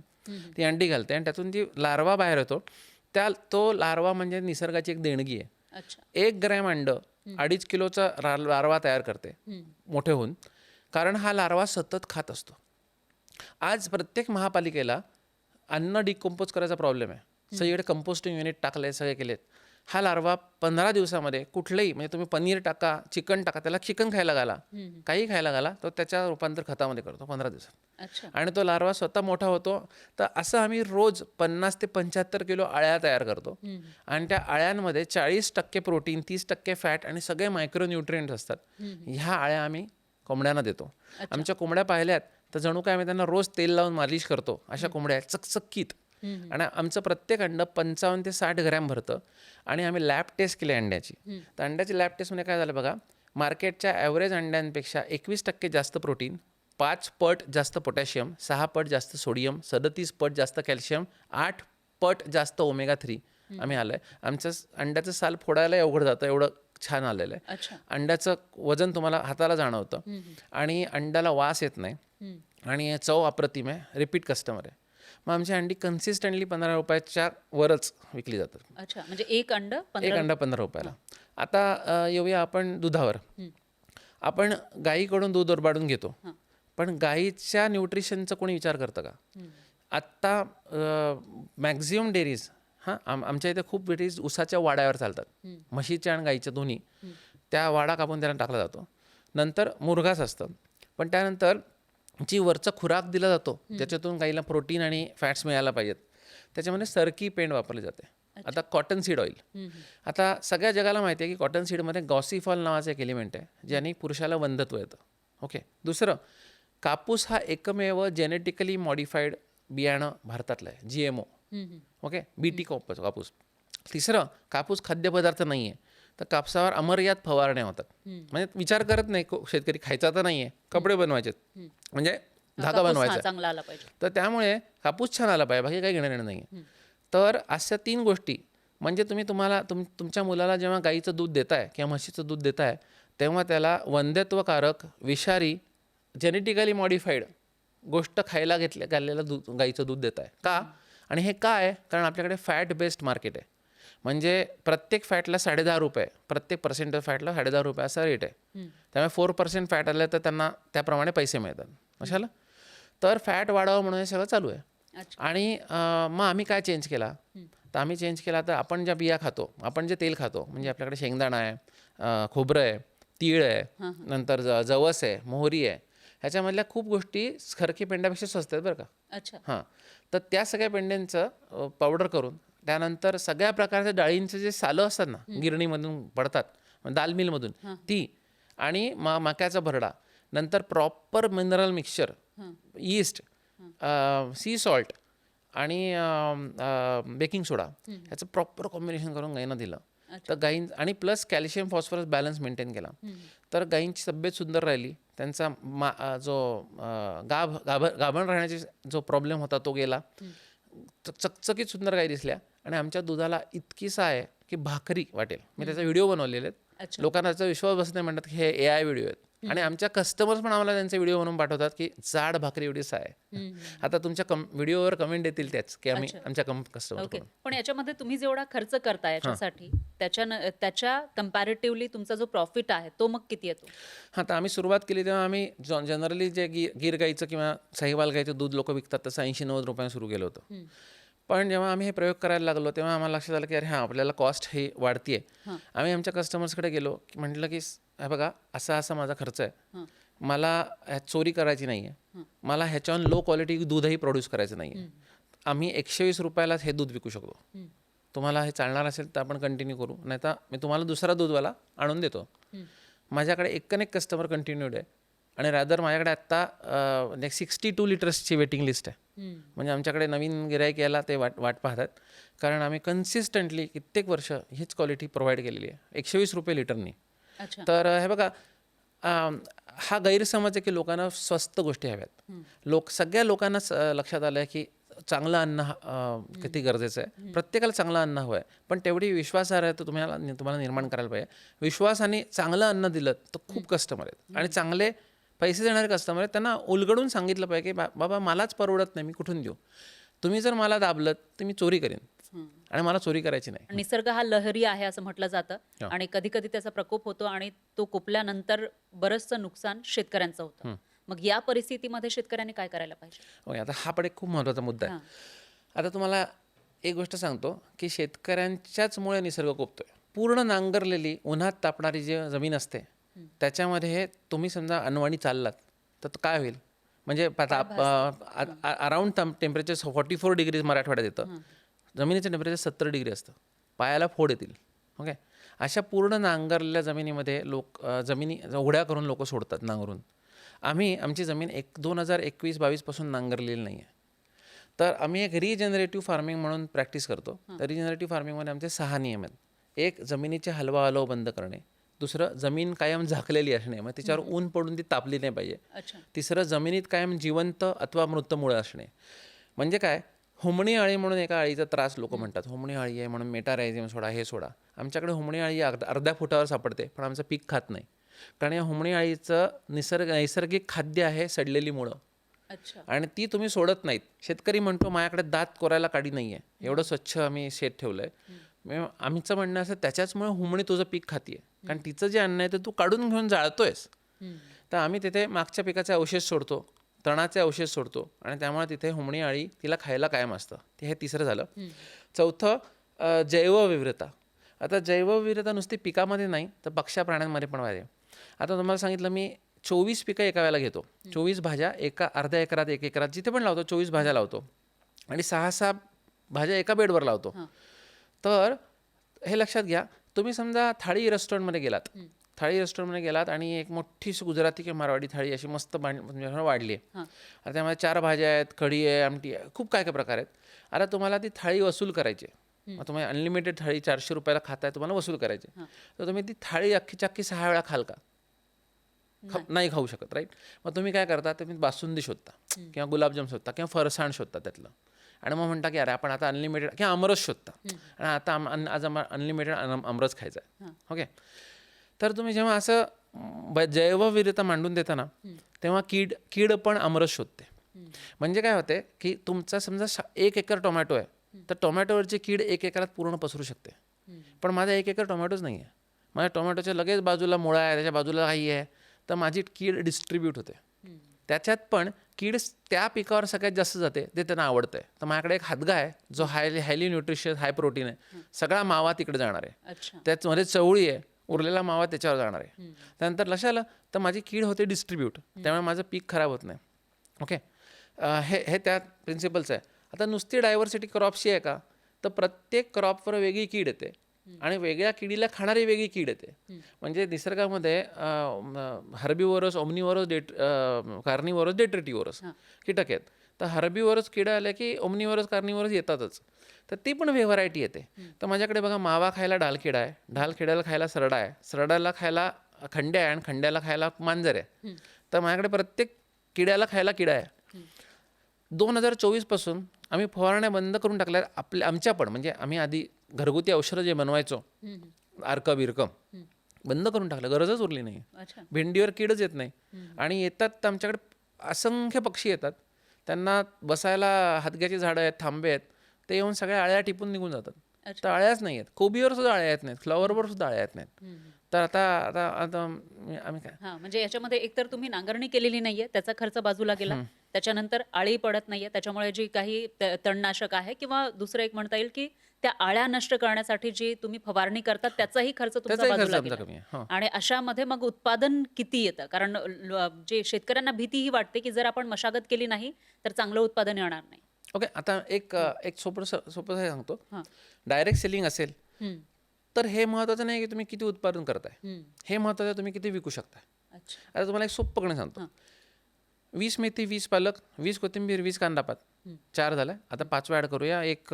ती अंडी घालते आणि त्यातून जी लार्वा बाहेर येतो, तो लार्वा म्हणजे निसर्गाची एक देणगी आहे. अच्छा. 1 ग्रॅम अंडं 2.5 किलोचा लार्वा तयार करते मोठे होऊन, कारण हा लार्वा सतत खात असतो. आज प्रत्येक महापालिकेला अन्न डिकम्पोज करायचा प्रॉब्लेम आहे. सगळीकडे कंपोस्टिंग युनिट टाकले, सगळे केलेत. हा लार्वा 15 दिवसामध्ये कुठलंही, म्हणजे तुम्ही पनीर टाका, चिकन टाका, त्याला चिकन खायला घाला, काही खायला घाला, तो त्याच्या रूपांतर खतामध्ये करतो 15 दिवसात. अच्छा. आणि तो लार्वा स्वतः मोठा होतो. तर असं आम्ही रोज 50 ते 75 किलो अळ्या तयार करतो आणि त्या अळ्यांमध्ये 40% प्रोटीन, 30% फॅट आणि सगळे मायक्रो न्यूट्रिएंट्स असतात. ह्या अळ्या आम्ही कोंबड्यांना देतो. आमच्या कोंबड्या पाहिल्यात तर जणू काय आम्ही त्यांना रोज तेल लावून मालिश करतो, अशा कोंबड्या आहेत, चकचकीत. आणि आमचं प्रत्येक अंड 55 ते 60 ग्रॅम भरतं. आणि आम्ही लॅब टेस्ट केली अंड्याची. तर अंड्याची लॅब टेस्टमध्ये काय झालं बघा, मार्केटच्या ॲव्हरेज अंड्यांपेक्षा 21% जास्त प्रोटीन, 5 पट जास्त पोटॅशियम, 6 पट जास्त सोडियम, 37 पट जास्त कॅल्शियम, 8 पट जास्त ओमेगा 3 आम्ही आलं आहे. आमचं अंड्याचं साल फोडायला अवघड जातं, एवढं छान आलेलं आहे. अच्छा. अंड्याचं वजन तुम्हाला हाताला जाणवतं आणि अंड्याला वास येत नाही आणि चव अप्रतिम आहे. रिपीट कस्टमर आहे. मग आमची अंडी कन्सिस्टंटली 15 रुपयाच्या वरच विकली जातात. अच्छा. म्हणजे एक अंड एक 15. अंडा 15 रुपयाला. आता येऊया आपण दुधावर. आपण गाईकडून दूध ओरबाडून घेतो, पण गाईच्या न्यूट्रिशनचा कोणी विचार करतं का? आत्ता मॅक्झिमम डेअरीज, आमच्या इथे खूप डेअरीज उसाच्या वाड्यावर चालतात, म्हशीच्या आणि गाईच्या दोन्ही. त्या वाडा कापून त्यांना टाकला जातो. नंतर मुरघास असतं, पण त्यानंतर जी वरचा खुराक दिला जातो ज्याच्यातून गाईला प्रोटीन आणि फॅट्स मिळायला पाहिजेत, त्याच्यामध्ये सरकी पेंड वापरली जाते. आता कॉटन सीड ऑइल. आता सगळ्या जगाला माहिती आहे की कॉटन सीडमध्ये गॉसिफॉल नावाचं एक एलिमेंट आहे ज्याने पुरुषाला वंधत्व येतं. ओके. दुसरं, कापूस हा एकमेव जेनेटिकली मॉडिफाईड बियाणं भारतातलं आहे, GMO. ओके. BT कापूस. तिसरं, कापूस खाद्यपदार्थ नाही आहे, तर कापसावर अमर्याद फवारण्या होतात. म्हणजे विचार करत नाही शेतकरी, खायचा तर नाही आहे, कपडे बनवायचेत, म्हणजे धागा बनवायचा, चांगला आला पाहिजे. तर त्यामुळे कापूस छान आला पाहिजे, बाकी काही घेणं देणं नाही आहे. तर अशा 3 गोष्टी, म्हणजे तुमच्या मुलाला जेव्हा गाईचं दूध देताय किंवा म्हशीचं दूध देताय तेव्हा त्याला वंध्यत्वकारक विषारी जेनेटिकली मॉडिफाईड गोष्ट खायला घातलेलं दूध, गाईचं दूध देत आहे का? आणि हे काय आहे? कारण आपल्याकडे फॅट बेस्ड मार्केट आहे. म्हणजे प्रत्येक फॅटला 10.5 रुपये, प्रत्येक पर्सेंट फॅटला 10.5 रुपये असा रेट आहे. त्यामुळे 4% फॅट आलं तर त्यांना त्याप्रमाणे पैसे मिळतात. कशाला? तर फॅट वाढावं म्हणून हे सगळं चालू आहे. आणि मग आम्ही काय चेंज केला? तर आम्ही चेंज केला, तर आपण ज्या बिया खातो, आपण जे तेल खातो, म्हणजे आपल्याकडे शेंगदाणा आहे, खोबरं आहे, तीळ आहे, नंतर जवस आहे, मोहरी आहे, ह्याच्यामधल्या खूप गोष्टी खरकी पेंड्यापेक्षा स्वस्त आहेत बरं का. अच्छा. हां, तर त्या सगळ्या पेंड्यांचं पावडर करून, त्यानंतर सगळ्या प्रकारच्या डाळींचे जे सालं असतात ना, गिरणीमधून पडतात, दाल मिलमधून ती, आणि मक्याचा भरडा, नंतर proper mineral mixture, east, C salt आणि बेकिंग सोडा, ह्याचं प्रॉपर कॉम्बिनेशन करून गाईंना दिलं. तर आणि plus calcium phosphorus balance maintain केला. तर गाईंची तब्येत सुंदर राहिली. त्यांचा जो गाभण राहण्याची जो प्रॉब्लेम होता तो गेला. चकचकीत सुंदर गाई दिसल्या. आणि आमच्या दुधाला इतकीसा आहे की भाकरी वाटेल. मी त्याचा व्हिडिओ बनवलेले आहेत. लोकांना त्याचा विश्वास बसत नाही, म्हणतात की हे AI व्हिडिओ आहेत. आणि आमच्या कस्टमर्स पण आम्हाला त्यांचे व्हिडिओ बनवून पाठवतात की जाड भाकरी एवढीच आहे. आता तुमच्या व्हिडिओवर कमेंट येतील त्याच की आम्ही आमच्या कस्टमर. ओके, पण याच्यामध्ये तुम्ही जेवढा खर्च करता याच्यासाठी, त्याच्या कम्पॅरेटिव्हली तुमचा जो प्रॉफिट आहे तो मग किती येतो? हां, तर आम्ही सुरुवात केली तेव्हा आम्ही जनरली जे गीर गाईचं किंवा साहिवाल गाईचं दूध लोक विकतात तसं 80-90 रुपयांना सुरू केलं होतं. पण जेव्हा आम्ही हे प्रयोग करायला लागलो तेव्हा आम्हाला लक्षात आलं की अरे हां, आपल्याला कॉस्ट ही वाढतीये. आम्ही आमच्या कस्टमर्सकडे गेलो, म्हटलं की हे बघा, असा असा माझा खर्च आहे, मला चोरी करायची नाही आहे, मला ह्याच्याहून लो क्वालिटी दूधही प्रोड्यूस करायचं नाही आहे. आम्ही 120 रुपयाला हे दूध विकू शकतो. तुम्हाला हे चालणार असेल तर आपण कंटिन्यू करू, नाही तर मी तुम्हाला दुसरा दूधवाला आणून देतो. माझ्याकडे एक कस्टमर कंटिन्यूड आहे. आणि रॅदर माझ्याकडे आत्ता 62 लिटर्सची वेटिंग लिस्ट आहे. म्हणजे आमच्याकडे नवीन गिराईक यायला ते वाट पाहतात, कारण आम्ही कन्सिस्टंटली कित्येक वर्ष हीच क्वालिटी प्रोव्हाइड केलेली आहे 120 रुपये लिटरनी. तर हे बघा, हा गैरसमज आहे की लोकांना स्वस्त गोष्टी हव्यात. सगळ्या लोकांना लक्षात आलं आहे की चांगलं अन्न किती गरजेचं आहे. प्रत्येकाला चांगलं अन्न हवं आहे, पण तेवढी विश्वासार्ह आहे तर तुम्हाला निर्माण करायला पाहिजे. विश्वासाने चांगलं अन्न दिलं तर खूप कस्टमर आहेत, आणि चांगले पैसे देणारे कस्टमर आहेत. त्यांना उलगडून सांगितलं पाहिजे की बाबा मलाच परवडत नाही, मी कुठून देऊ? तुम्ही जर मला दाबलं तर मी चोरी करेन, आणि मला चोरी करायची नाही. निसर्ग हा लहरी आहे असं म्हटलं जातं, आणि कधी कधी त्याचा प्रकोप होतो, आणि तो कुपल्यानंतर बरंचसं नुकसान शेतकऱ्यांचं होतं. मग या परिस्थितीमध्ये शेतकऱ्यांनी काय करायला पाहिजे? आता हा पण एक खूप महत्त्वाचा मुद्दा आहे. आता तुम्हाला एक गोष्ट सांगतो की शेतकऱ्यांच्याचमुळे निसर्ग कोपतोय. पूर्ण नांगरलेली उन्हात तापणारी जी जमीन असते त्याच्यामध्ये तुम्ही समजा अनवाणी चाललात तर काय होईल? म्हणजे अराउंड टेम्परेचर 44 डिग्री मराठवाड्यात येतं. जमिनीचं टेम्परेचर 70 डिग्री असतं. पायाला फोड येतील. ओके, अशा पूर्ण नांगरलेल्या जमिनीमध्ये जमिनी उघड्या करून लोक सोडतात नांगरून. आमची जमीन 2021-22 पासून नांगरलेली नाही आहे. तर आम्ही एक रिजनरेटिव्ह फार्मिंग म्हणून प्रॅक्टिस करतो. तर रिजनरेटिव्ह फार्मिंगमध्ये आमचे 6 नियम आहेत. एक, जमिनीचे हलवा बंद करणे. दुसरं, जमीन कायम झाकलेली असणे, मग त्याच्यावर ऊन पडून ती तापली नाही पाहिजे. तिसरं, जमिनीत कायम जिवंत अथवा मृत मुळं असणे. म्हणजे काय, हुमणी अळी म्हणून एका अळीचा त्रास लोक म्हणतात, हुमणी अळी आहे म्हणून मेटारायझियम सोडा, हे सोडा. आमच्याकडे हुमणी अळी अर्ध्या फुटावर सापडते, पण आमचं पीक खात नाही, कारण या हुमणी अळीचं नैसर्गिक खाद्य आहे सडलेली मुळं. आणि ती तुम्ही सोडत नाहीत. शेतकरी म्हणतो माझ्याकडे दात कोरायला काडी नाही आहे, एवढं स्वच्छ आम्ही शेत ठेवलं आहे. आमचं म्हणणं असं, त्याच्याचमुळे हुमणी तुझं पीक खातीये, कारण तिचं जे अन्न आहे ते तू काढून घेऊन जाळतोयस. तर आम्ही तिथे मागच्या पिकाचे अवशेष सोडतो, तणाचे अवशेष सोडतो, आणि त्यामुळे तिथे हुमणी अळी तिला खायला कायम असतं. हे तिसरं झालं. चौथं, जैवविविधता. आता जैवविविधता नुसती पिकामध्ये नाही तर पक्ष्या प्राण्यांमध्ये पण वाढते. आता तुम्हाला सांगितलं मी 24 पिकं एका वेळेला घेतो. 24 भाज्या एका अर्ध्या एकरात, 1 एकरात जिथे पण लावतो 24 भाज्या लावतो, आणि 6-6 भाज्या एका बेडवर लावतो. तर हे लक्षात घ्या, तुम्ही समजा थाळी रेस्टॉरंटमध्ये गेलात आणि एक मोठी गुजराती किंवा मारवाडी थाळी अशी मस्त वाढली आहे. आता त्यामध्ये 4 भाज्या आहेत, कढी आहे, आमटी आहे, खूप काय काय प्रकार आहेत. आता तुम्हाला ती थाळी वसूल करायची आहे. मग तुम्ही अनलिमिटेड थाळी 400 रुपयाला खाताय, तुम्हाला वसूल करायची. तर तुम्ही ती थाळी अख्खी 6 वेळा खाल का? नाही खाऊ शकत, राईट? मग तुम्ही काय करता, तुम्ही बासुंदी शोधता किंवा गुलाबजाम शोधता किंवा फरसाण शोधता त्यातलं, आणि मग म्हणता की अरे आपण आता अनलिमिटेड किंवा आमरस शोधता, आणि आता आज अनलिमिटेड आमरस खायचा आहे. ओके, तर तुम्ही जेव्हा असं जैवविविधता मांडून देताना तेव्हा कीड पण आमरस शोधते. म्हणजे काय होते की तुमचा समजा 1 एकर टोमॅटो आहे, तर टोमॅटोवरची कीड 1 एकरात पूर्ण पसरू शकते. पण माझा 1 एकर टोमॅटोच नाही आहे, माझ्या टोमॅटोच्या लगेच बाजूला मुळा आहे, त्याच्या बाजूला काही आहे, तर माझी कीड डिस्ट्रीब्यूट होते. त्याच्यात पण कीड त्या पिकावर सगळ्यात जास्त जाते, ते त्यांना आवडतं आहे. तर माझ्याकडे एक हादगा आहे जो हायली न्यूट्रिशियस, हाय प्रोटीन आहे, सगळा मावा तिकडे जाणार आहे. अच्छा. त्याचमध्ये चवळी आहे, उरलेला मावा त्याच्यावर जाणार आहे. त्यानंतर लक्षात आलं तर माझी कीड होते डिस्ट्रीब्यूट, त्यामुळे माझं पीक खराब होत नाही. ओके, हे त्या प्रिन्सिपल्स आहे. आता नुसती डायव्हर्सिटी क्रॉपची आहे का, तर प्रत्येक क्रॉपवर वेगळी कीड येते आणि वेगळ्या किडीला खाणारी वेगळी कीड येते. म्हणजे निसर्गामध्ये हर्बीवोरस, ओमनीवोरस, कार्निवोरस, डेट्रिटिवोरस कीटक आहेत. तर हर्बीवोरस किडा आल्या की ओमनीवोरस, कार्निवोरस येतातच. तर ती पण व्हरायटी येते. तर माझ्याकडे बघा, मावा खायला ढालकिडा आहे, ढालकिड्याला खायला सरडा आहे, सरड्याला खायला खंड्या आहे आणि खंड्याला खायला मांजर आहे. तर माझ्याकडे प्रत्येक किड्याला खायला किडा आहे. 2024 पासून आम्ही फवारण्या बंद करून टाकल्या. आमच्या पण म्हणजे आम्ही आधी घरगुती औषधं जे बनवायचो, अर्क बिरकम, बंद करून टाकलं, गरजच उरली नाही. अच्छा. भेंडीवर कीडच येत नाही. आणि येतात तर आमच्याकडे असंख्य पक्षी येतात, त्यांना बसायला हातग्याची झाडं आहेत, थांबे आहेत, ते येऊन सगळ्या अळ्या टिपून निघून जातात. तर अळ्याच नाही आहेत. कोबीवर सुद्धा अळ्या येत नाहीत, फ्लॉवरवर सुद्धा अळ्या येत नाहीत. तर आता आता आता आम्ही काय, हा, म्हणजे याच्यामध्ये एकतर तुम्ही नांगरणी केलेली नाहीये, त्याचा खर्च बाजूला गेला. त्याच्यानंतर आळी पडत नाहीये, त्याच्यामुळे जी काही तणनाशक आहे किंवा दुसरं एक म्हणता येईल की त्या आळ्या नष्ट करण्यासाठी जी तुम्ही फवारणी करतात त्याचाही खर्च तुमचा त्याचाही खर्च बाजूला आमचा गेला. कमी आहे. हां. आणि अशामध्ये मग उत्पादन किती येतं? कारण जे शेतकऱ्यांना भीतीही वाटते की जर आपण मशागत केली नाही तर चांगलं उत्पादन येणार नाही. ओके, आता एक सोपं सांगतो. हां. डायरेक्ट सेलिंग असेल हम्म. तर हे महत्त्वाचं नाही की तुम्ही किती उत्पादन करताय, हम्म. हे महत्त्वाचं आहे तुम्ही किती विकू शकताय. अच्छा. आता तुम्हाला एक सोपं सांगतो. 20 मेथी, 20 पालक, 20 कोथिंबीर, 20 कांदापात, 4 झालं. आता 5वा ॲड करूया. एक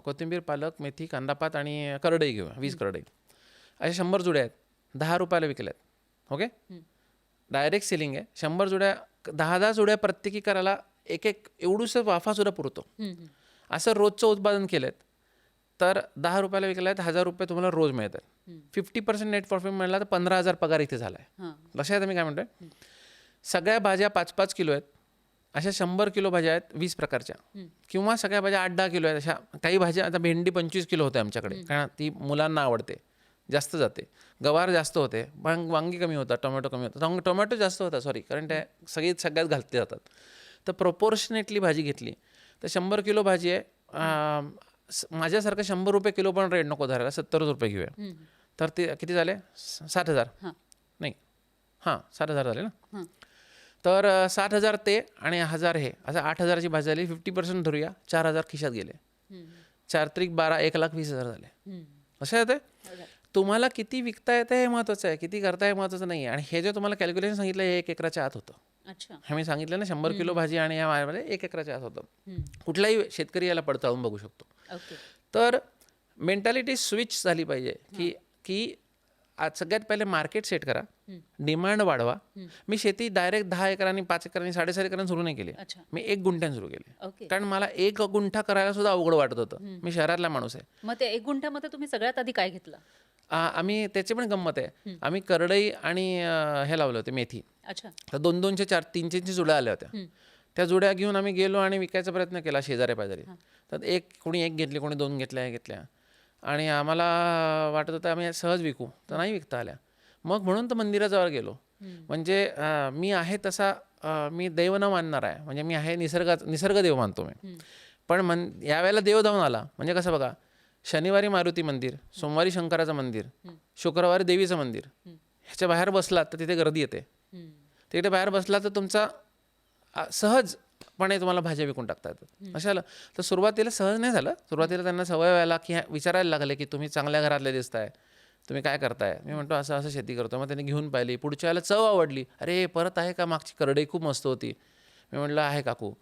कोथिंबीर, पालक, मेथी, कांदापात आणि करडई घेऊया, 20 करडई. अशा 100 जुड्या आहेत, 10 रुपयाला विकल्यात. ओके, डायरेक्ट सेलिंग आहे. 100 जुड्या, 10 जुड्या प्रत्येकी करायला एक एवढूसं वाफासुद्धा पुरतो. असं रोजचं उत्पादन केलं तर 10 रुपयाला विकलाय तर 1000 रुपये तुम्हाला रोज मिळतात. 50% नेट प्रॉफिट मिळाला तर 15,000 पगार इथे झाला आहे. लक्षात आहे मी काय म्हणतोय. सगळ्या भाज्या 5-5 किलो आहेत, अशा 100 किलो भाज्या आहेत 20 प्रकारच्या, किंवा सगळ्या भाज्या 8-10 किलो आहेत. अशा काही भाज्या, आता भेंडी 25 किलो होते आमच्याकडे, कारण ती मुलांना आवडते, जास्त जाते. गवार जास्त होते, वांगी कमी होतात, टोमॅटो कमी होतात, टोमॅटो जास्त होता सॉरी, कारण त्या सगळ्यात घालते जातात. तर प्रोपोर्शनेटली भाजी घेतली तर 100 किलो भाजी आहे. माझ्यासारखं 100 रुपये किलो पण रेट नको धरायला, 70 रुपये घेऊया. तर ते किती झाले? 60,000 नाही, हां 60,000 झाले ना. तर 60,000 ते आणि 1,000 हे, असं 8,000ची भाजी झाली. 50% धरूया, 4,000 खिशात गेले. 4 त्रिक 12, 1,20,000 झाले. असं येते. तुम्हाला किती विकता येतं हे महत्त्वाचं आहे, किती करता हे महत्त्वाचं नाही आहे. आणि हे जे तुम्हाला कॅल्क्युलेशन सांगितलं हे 1 एकराच्या आत होतं. अच्छा. हे मी सांगितलं ना, 100 किलो भाजी आणि या माझ्यामध्ये 1 एकराच्या आत होतं. कुठलाही शेतकरी याला पडताळून बघू शकतो. ओके. तर मेंटॅलिटी स्विच झाली पाहिजे की आज सगळ्यात पहिले मार्केट सेट करा, डिमांड वाढवा. मी शेती डायरेक्ट 10 एकरांनी, 5 एकरांनी, 7.5 एकरांनी सुरू नाही केली. अच्छा. मी 1 गुंठ्याने सुरू केली, ओके. कारण मला 1 गुंठा करायला सुद्धा अवघड वाटत होतं. मी शहरातला माणूस आहे. मग ते 1 गुंठ्यामध्ये तुम्ही सगळ्यात आधी काय घेतलं? आम्ही त्याची पण गंमत आहे. आम्ही करडई आणि हे लावले होते, मेथी. अच्छा. तर 2-2चे 4-3-3ची जुड्या आल्या होत्या. त्या जुड्या घेऊन आम्ही गेलो आणि विकायचा प्रयत्न केला शेजारी पाजारी. तर कोणी 1 घेतली, कोणी 2 घेतल्या आणि आम्हाला वाटत होतं आम्ही सहज विकू, तर नाही विकता आल्या. मग म्हणून तर मंदिराजवळ गेलो. म्हणजे मी आहे तसा मी देव न मानणार आहे, म्हणजे मी आहे निसर्ग देव मानतो मी. पण यावेळेला देव धावून आला. म्हणजे कसं बघा, शनिवारी मारुती मंदिर, सोमवारी शंकराचं मंदिर, शुक्रवारी देवीचं मंदिर, ह्याच्या बाहेर बसलात तर तिथे गर्दी येते. तिथे बाहेर बसला तर तुमचा सहजपणे तुम्हाला भाज्या विकून टाकता येतात. अशाला तर सुरुवातीला सहज नाही झालं. सुरुवातीला त्यांना सवय व्हायला की विचारायला लागले की तुम्ही चांगल्या घरातले दिसताय, तुम्ही काय करताय. मी म्हणतो असं शेती करतो. मग त्यांनी घेऊन पाहिली, पुढच्या वेळेला चव आवडली. अरे परत आहे का, मागची करडई खूप मस्त होती. मी म्हटलं आहे काकू.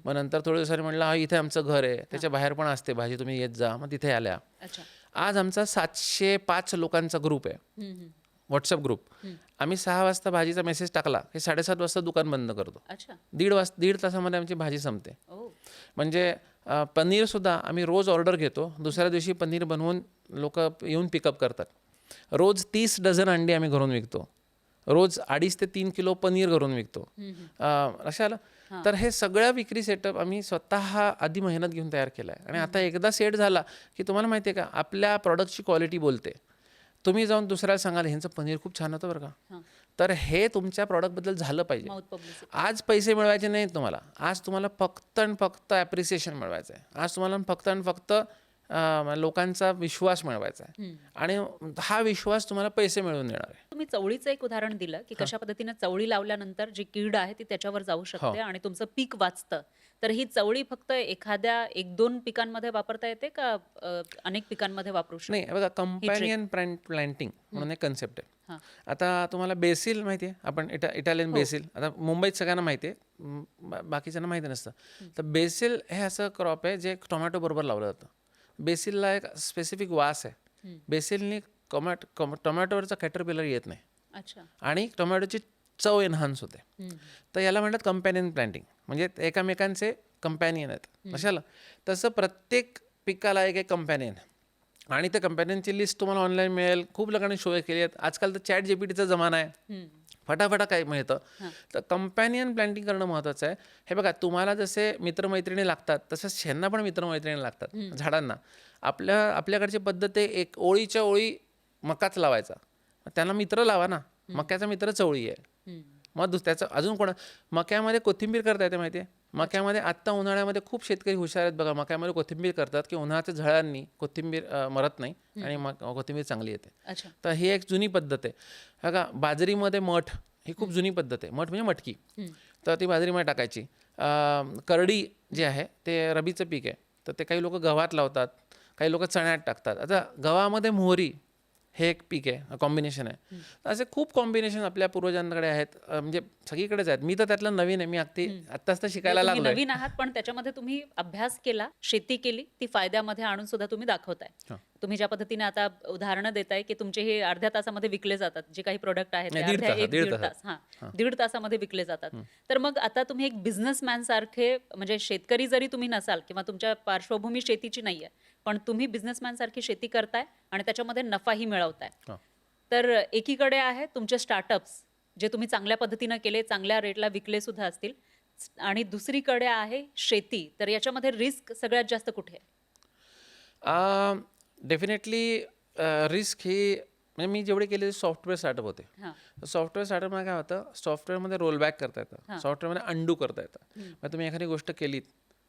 मग नंतर थोड्या दिवसांनी म्हटलं इथे आमचं घर आहे, त्याच्या बाहेर पण असते भाजी, तुम्ही येत जा. मग तिथे आल्या. आज आमचा 705 लोकांचा ग्रुप आहे, व्हॉट्सअप ग्रुप. आम्ही 6 वाजता भाजीचा मेसेज टाकला की 7:30 वाजता दुकान बंद करतो. 1.5 तासामध्ये आमची भाजी संपते. म्हणजे पनीरसुद्धा आम्ही रोज ऑर्डर घेतो, दुसऱ्या दिवशी पनीर बनवून लोक येऊन पिकअप करतात. रोज 30 डझन अंडी आम्ही घरून विकतो. रोज 2.5 ते 3 किलो पनीर करून विकतो. लक्षात आलं? तर हे सगळं विक्री सेटअप आम्ही स्वतः आधी मेहनत घेऊन तयार केला आहे. आणि आता एकदा सेट झाला की तुम्हाला माहिती आहे का, आपल्या प्रॉडक्टची क्वालिटी बोलते. तुम्ही जाऊन दुसऱ्याला सांगाल ह्यांचं पनीर खूप छान होतं बरं का, तर हे तुमच्या प्रॉडक्टबद्दल झालं पाहिजे. Mouth publicity. आज पैसे मिळवायचे नाहीत तुम्हाला, आज तुम्हाला फक्त आणि फक्त ॲप्रिसिएशन मिळवायचं आहे. आज तुम्हाला फक्त आणि फक्त लोकांचा विश्वास मिळवायचा आहे. आणि हा विश्वास तुम्हाला पैसे मिळवून देणार आहे. तुम्ही चवळीचं एक उदाहरण दिलं की कशा पद्धतीने चवळी लावल्यानंतर जी कीड आहे ती त्याच्यावर जाऊ शकते आणि तुमचं पीक वाचतं. तर ही चवळी फक्त एखाद्या 1-2 पिकांमध्ये वापरता येते का अनेक पिकांमध्ये वापरू शकतो? नाही, बघा, कंपॅनियन प्लांटिंग म्हणून एक कन्सेप्ट आहे. आता तुम्हाला बेसिल माहिती आहे, आपण इटालियन बेसिल, आता मुंबईत सगळ्यांना माहिती आहे, बाकीच्यांना माहिती नसतं. तर बेसिल हे असं क्रॉप आहे जे टोमॅटो बरोबर लावलं जातं. बेसिलला एक स्पेसिफिक वास आहे. बेसिलनी टोमॅटोवरचा कॅटरपिलर येत नाही अच्छा. आणि टोमॅटोची चव एनहान्स होते. तर याला म्हणतात कंपॅनियन प्लांटिंग, म्हणजे एकामेकांचे कंपॅनियन आहेत. कशाला? तसं प्रत्येक पिकाला एक एक कंपॅनियन, आणि त्या कंपॅनियनची लिस्ट तुम्हाला ऑनलाईन मिळेल. खूप लोकांनी शोध केली आहेत. आजकाल तर चॅट जीपीटीचा जमाना आहे, फटाफटा काय मिळतं. तर कंपॅनियन प्लांटिंग करणं महत्त्वाचं आहे. हे बघा, तुम्हाला जसे मित्रमैत्रिणी लागतात तसंच ह्यांना पण मित्रमैत्रिणी लागतात झाडांना. आपल्याकडची पद्धत आहे एक ओळीच्या ओळी मकाच लावायचा. त्यांना मित्र लावा ना. मक्याचा मित्र चवळी आहे. मग त्याचं अजून कोणा, मक्यामध्ये कोथिंबीर करता येते माहिती आहे. मक्यामध्ये आत्ता उन्हाळ्यामध्ये खूप शेतकरी हुशार आहेत बघा, मक्यामध्ये कोथिंबीर करतात की उन्हाळ्याच्या झळांनी कोथिंबीर मरत नाही आणि कोथिंबीर चांगली येते. अच्छा. तर ही एक जुनी पद्धत आहे. बघा, बाजरीमध्ये मठ ही खूप जुनी पद्धत आहे. मठ म्हणजे मटकी, तर ती बाजरीमध्ये टाकायची. करडी जे आहे ते रबीचं पीक आहे, तर ते काही लोक गव्हात लावतात, काही लोक चण्यात टाकतात. आता गव्हामध्ये मोहरी हे एक पीक आहे, कॉम्बिनेशन आहे. असे खूप कॉम्बिनेशन आपल्या पूर्वजांकडे आहेत, म्हणजे सगळीकडेच आहेत. मी तर त्यातलं नवीन आहे, मी आत्ताच तर शिकायला तुम्ही लागलोय. नवीन आहात पण त्याच्यामध्ये तुम्ही अभ्यास केला, शेती केली, ती फायद्यामध्ये आणून सुद्धा तुम्ही दाखवताय. तुम्ही ज्या पद्धतीने आता उदाहरणं देताय की तुमचे हे अर्ध्या तासामध्ये विकले जातात, जे काही प्रोडक्ट आहेत ते नाही, अर्ध्या दीड 1-1.5 तास, 1.5 तासामध्ये विकले जातात. तर मग आता तुम्ही एक बिझनेसमॅन सारखे, म्हणजे शेतकरी जरी तुम्ही नसाल किंवा तुमच्या पार्श्वभूमी शेतीची नाहीये, पण तुम्ही बिझनेसमॅन सारखी शेती करताय आणि त्याच्यामध्ये नफाही मिळवताय. तर एकीकडे आहे तुमचे स्टार्टअप्स जे तुम्ही चांगल्या पद्धतीनं केले, चांगल्या रेटला विकले सुद्धा असतील, आणि दुसरीकडे आहे शेती. तर याच्यामध्ये रिस्क सगळ्यात जास्त कुठे आहे? डेफिनेटली रिस्क ही, म्हणजे मी जेवढे केले सॉफ्टवेअर स्टार्टअप होते. सॉफ्टवेअर स्टार्टअपमध्ये काय होतं, सॉफ्टवेअरमध्ये रोलबॅक करता येतं, सॉफ्टवेअरमध्ये अंडू करता येतं. मग तुम्ही एखादी गोष्ट केलीत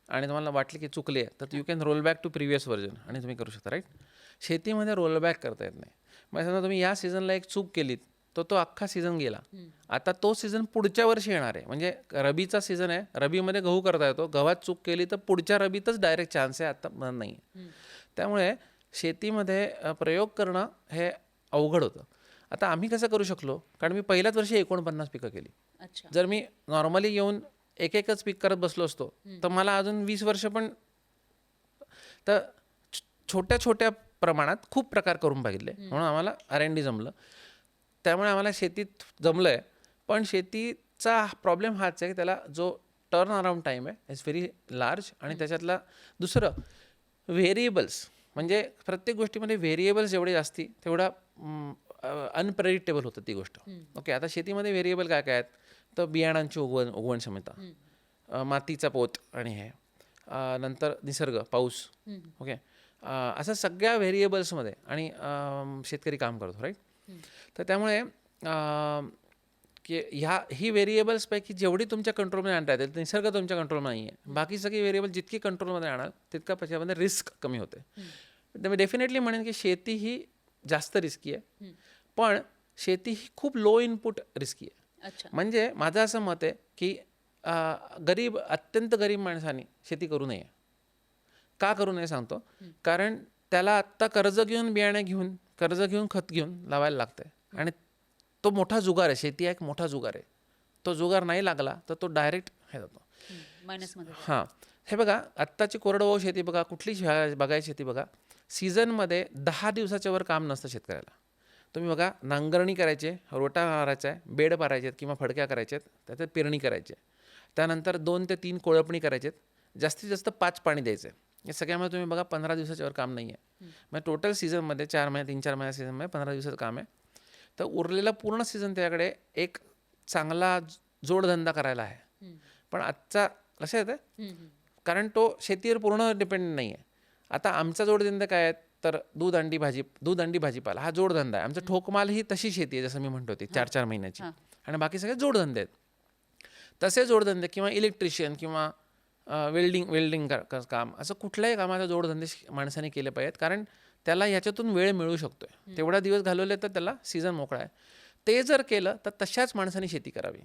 आणि तुम्हाला वाटली की चुकली आहे, तर you can roll back to previous version आणि तुम्ही करू शकता, राईट. शेतीमध्ये रोलबॅक करता येत नाही. मग समजा तुम्ही या सीझनला एक चूक केलीत, तर तो अख्खा सीझन गेला. आता तो सीझन पुढच्या वर्षी येणार आहे. म्हणजे रबीचा सीझन आहे, रबीमध्ये गहू करता येतो, गव्हात चूक केली तर पुढच्या रबीतच डायरेक्ट चान्स आहे, आता नाही. त्यामुळे शेतीमध्ये प्रयोग करणं हे अवघड होतं. आता आम्ही कसं करू शकलो, कारण मी पहिल्याच वर्षी 49 पिकं केली. जर मी नॉर्मली येऊन एकच पीक करत बसलो असतो तर मला अजून 20 वर्ष पण. तर छोट्या छोट्या प्रमाणात खूप प्रकार करून बघितले, म्हणून आम्हाला R&D जमलं. त्यामुळे आम्हाला शेतीत जमलं आहे. पण शेतीचा प्रॉब्लेम हाच आहे की त्याला जो टर्न अराउंड टाईम आहे इट्स व्हेरी लार्ज. आणि त्याच्यातला दुसरं व्हेरिएबल्स, म्हणजे प्रत्येक गोष्टीमध्ये व्हेरिएबल्स जेवढे जास्ती तेवढा अनप्रेडिक्टेबल होतं ती गोष्ट. ओके, आता शेतीमध्ये व्हेरिएबल काय काय आहेत, तर बियाणांची उगवण क्षमता, मातीचा पोत आणि हे, नंतर निसर्ग, पाऊस. ओके, असं सगळ्या व्हेरिएबल्समध्ये आणि शेतकरी काम करतो, राईट. तर त्यामुळे की ही व्हेरिएबल्सपैकी जेवढी तुमच्या कंट्रोलमध्ये आणता येतील, निसर्ग तुमच्या कंट्रोलमध्ये नाही आहे. बाकी सगळी व्हेरिएबल जितकी कंट्रोलमध्ये आणाल तितका त्याच्यामध्ये रिस्क कमी होते. तर मी डेफिनेटली म्हणेन की शेती ही जास्त रिस्की आहे, पण शेती ही खूप लो इनपुट रिस्की आहे. म्हणजे माझं असं मत आहे की अत्यंत गरीब माणसाने शेती करू नये. का करू नये सांगतो, कारण त्याला आत्ता कर्ज घेऊन, बियाणे घेऊन, कर्ज घेऊन, खत घेऊन लावायला लागतंय. आणि तो मोठा जुगार आहे, शेती हा एक मोठा जुगार आहे. तो जुगार नाही लागला तर तो डायरेक्ट हे जातो मायनसमध्ये. हां, हे बघा, आत्ताची कोरडवाहू शेती बघा, कुठली बघायची शेती बघा, सीझनमध्ये 10 दिवसाच्या वर काम नसतं शेतकऱ्याला. तुम्ही बघा, नांगरणी करायची, रोटा मारायचा आहे, बेड मारायचे आहेत किंवा फडक्या करायच्या आहेत, त्याच्यात पेरणी करायची आहे, त्यानंतर 2 ते 3 कोळपणी करायची आहेत, जास्तीत जास्त 5 पाणी द्यायचं आहे. या सगळ्यामध्ये तुम्ही बघा 15 दिवसाच्या वर काम नाही आहे. मग टोटल सीझनमध्ये 4 महिने, 3-4 महिन्या सीझनमध्ये 15 दिवसाचं काम आहे. तर उरलेला पूर्ण सीझन त्याकडे एक चांगला जोडधंदा करायला आहे. पण आजचा कसं येतं, कारण तो शेतीवर पूर्ण डिपेंड नाही आहे. आता आमचा जोडधंदा काय आहे, तर दूध अंडी भाजीपाला हा जोडधंदा आहे. आमचा ठोकमाल ही तशी शेती आहे, जसं मी म्हणतो ती 4-4 महिन्याची, आणि बाकी सगळे जोडधंदे आहेत. तसे जोडधंदे किंवा इलेक्ट्रिशियन किंवा वेल्डिंग काम, असं कुठल्याही कामाचा जोडधंदे माणसाने केले पाहिजेत, कारण त्याला ह्याच्यातून वेळ मिळू शकतोय. तेवढा दिवस घालवले तर त्याला सीझन मोकळा आहे. ते जर केलं तर तशाच माणसाने शेती करावी.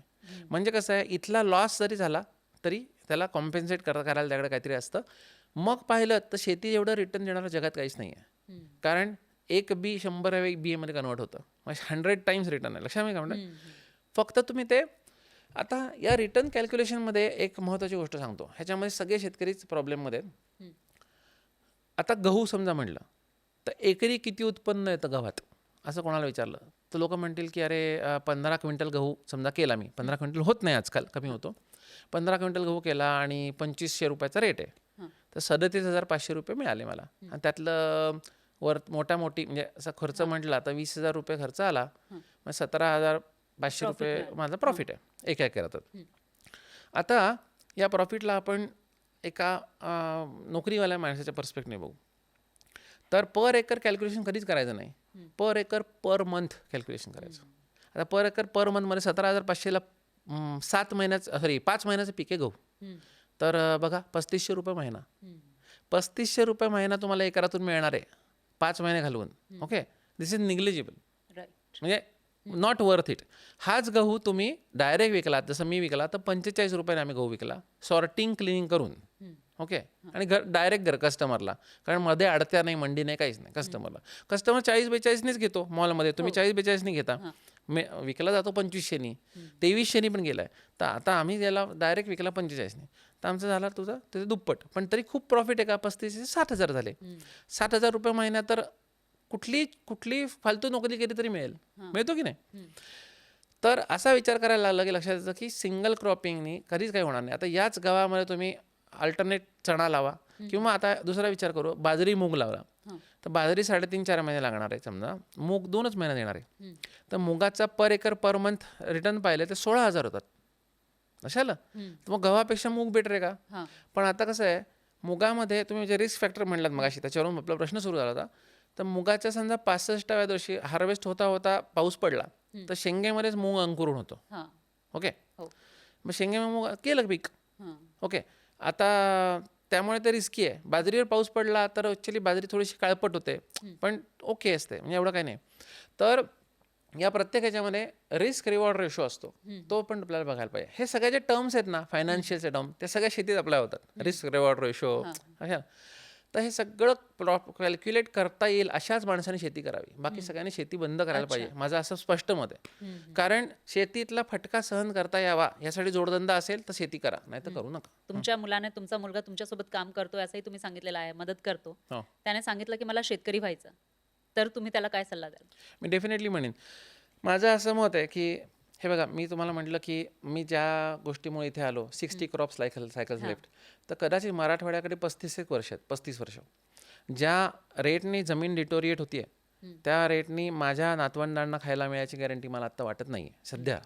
म्हणजे कसं आहे, इथला लॉस जरी झाला तरी त्याला कॉम्पेन्सेट करायला त्याकडे काहीतरी असतं. मग पाहिलं तर शेती एवढं रिटर्न देणारं जगात काहीच नाही आहे. कारण एक बी 100 बियामध्ये कन्वर्ट होतं, म्हणजे 100 टाइम्स रिटर्न आहे. लक्षात का म्हणतात. फक्त तुम्ही ते आता या रिटर्न कॅल्क्युलेशनमध्ये एक महत्त्वाची गोष्ट सांगतो. ह्याच्यामध्ये सगळे शेतकरीच प्रॉब्लेममध्ये आहेत. आता गहू समजा म्हटलं तर एकरी किती उत्पन्न येतं गव्हात, असं कोणाला विचारलं तर लोक म्हणतील की अरे 15 क्विंटल गहू समजा केला मी. 15 क्विंटल होत नाही आजकाल, कमी होतो. 15 क्विंटल गहू केला आणि 2500 रुपयाचा रेट आहे, तर 37,500 रुपये मिळाले मला. आणि त्यातलं मोठी म्हणजे असा खर्च म्हटला तर 20,000 रुपये खर्च आला, मग 17,500 रुपये माझा प्रॉफिट आहे एका एकरात. आता या प्रॉफिटला आपण एका नोकरीवाल्या माणसाच्या पर्स्पेक्टिव्ह बघू तर पर एकर कॅल्क्युलेशन कधीच करायचं नाही, पर एकर पर मंथ कॅल्क्युलेशन करायचं. आता पर एकर पर मंथमध्ये 17,500ला 5 महिन्याचं पीक आहे गहू, तर बघा 3,500 रुपये महिना. 3,500 रुपये महिना तुम्हाला एकरातून मिळणार आहे 5 महिने घालवून. ओके, दिस इज निग्लिजिबल, म्हणजे नॉट वर्थ इट. हाच गहू तुम्ही डायरेक्ट विकला, जसं मी विकला तर 45 रुपयाने आम्ही गहू विकला, सॉर्टिंग क्लिनिंग करून. ओके, आणि डायरेक्ट कस्टमरला, कारण मध्ये अडत्या नाही, मंडी नाही, काहीच नाही. कस्टमर 40-42नेच घेतो मॉलमध्ये, तुम्ही 40-42ने घेता, विकला जातो 2500नी, 2300नी पण गेलाय. तर आता आम्ही त्याला डायरेक्ट विकला 45ने, तर आमचं झाला तुझं त्याचं दुप्पट. पण तरी खूप प्रॉफिट आहे का, 35,000-60,000 झाले. 60,000 रुपये महिना, तर कुठली फालतू नोकरी केली तरी मिळतो की नाही. तर असा विचार करायला लागला की लक्षात येतं की सिंगल क्रॉपिंगनी कधीच काही होणार नाही. आता याच गावामध्ये तुम्ही अल्टरनेट चणा लावा, किंवा आता दुसरा विचार करू, बाजरी मूग लावला तर बाजरी 3.5-4 महिने लागणार आहे, समजा मूग 2च महिन्यात येणार आहे, तर मुगाचा पर एकर पर मंथ रिटर्न पाहिले तर 16,000 होतात. अशाला तर मग गव्हापेक्षा मूग बेटर आहे का. पण आता कसं आहे, मुगामध्ये तुम्ही जे रिस्क फॅक्टर म्हणलात मगाशी, त्याच्यावरून आपला प्रश्न सुरू झाला होता. तर मुगाच्या समजा 65व्या दिवशी हार्वेस्ट होता होता पाऊस पडला तर शेंगेमध्येच मूग अंकुरण होतो. ओके, मग शेंगेमध्ये मूग केलं पीक. ओके, आता त्यामुळे ते रिस्की आहे. बाजरीवर पाऊस पडला तर ॲक्च्युली बाजरी थोडीशी काळपट होते, पण ओके असते, म्हणजे एवढं काही नाही. तर या प्रत्येक ह्याच्यामध्ये रिस्क रिवॉर्ड रेशो असतो, तो पण आपल्याला बघायला पाहिजे. हे सगळे जे टर्म्स आहेत ना, फायनान्शियलचे टर्म, ते सगळ्या शेतीत अप्लाय होतात. रिस्क रिवॉर्ड रेशो अशा. तर हे सगळं कॅल्क्युलेट करता येईल अशाच माणसाने शेती करावी. बाकी सगळ्यांनी शेती बंद करायला पाहिजे, माझं असं स्पष्ट मत आहे. कारण शेतीतला फटका सहन करता यावा यासाठी जोडधंदा असेल तर शेती करा, नाही तर करू नका. तुमच्या मुलाने, तुमचा मुलगा तुमच्यासोबत काम करतोय असंही तुम्ही सांगितलेलं आहे, मदत करतो. त्याने सांगितलं की मला शेतकरी व्हायचं, तर तुम्ही त्याला काय सल्ला द्याल? मी डेफिनेटली म्हणेन, माझं असं मत आहे की हे बघा, मी तुम्हाला म्हटलं की मी ज्या गोष्टीमुळे इथे आलो, 60 क्रॉप सायकल्स लेफ्ट, तर कदाचित मराठवाड्याकडे 35 वर्ष ज्या रेटने जमीन डिटोरिएट होतीये, त्या रेटनी माझ्या नातवंडांना खायला मिळायची गॅरंटी मला आत्ता वाटत नाही आहे सध्या.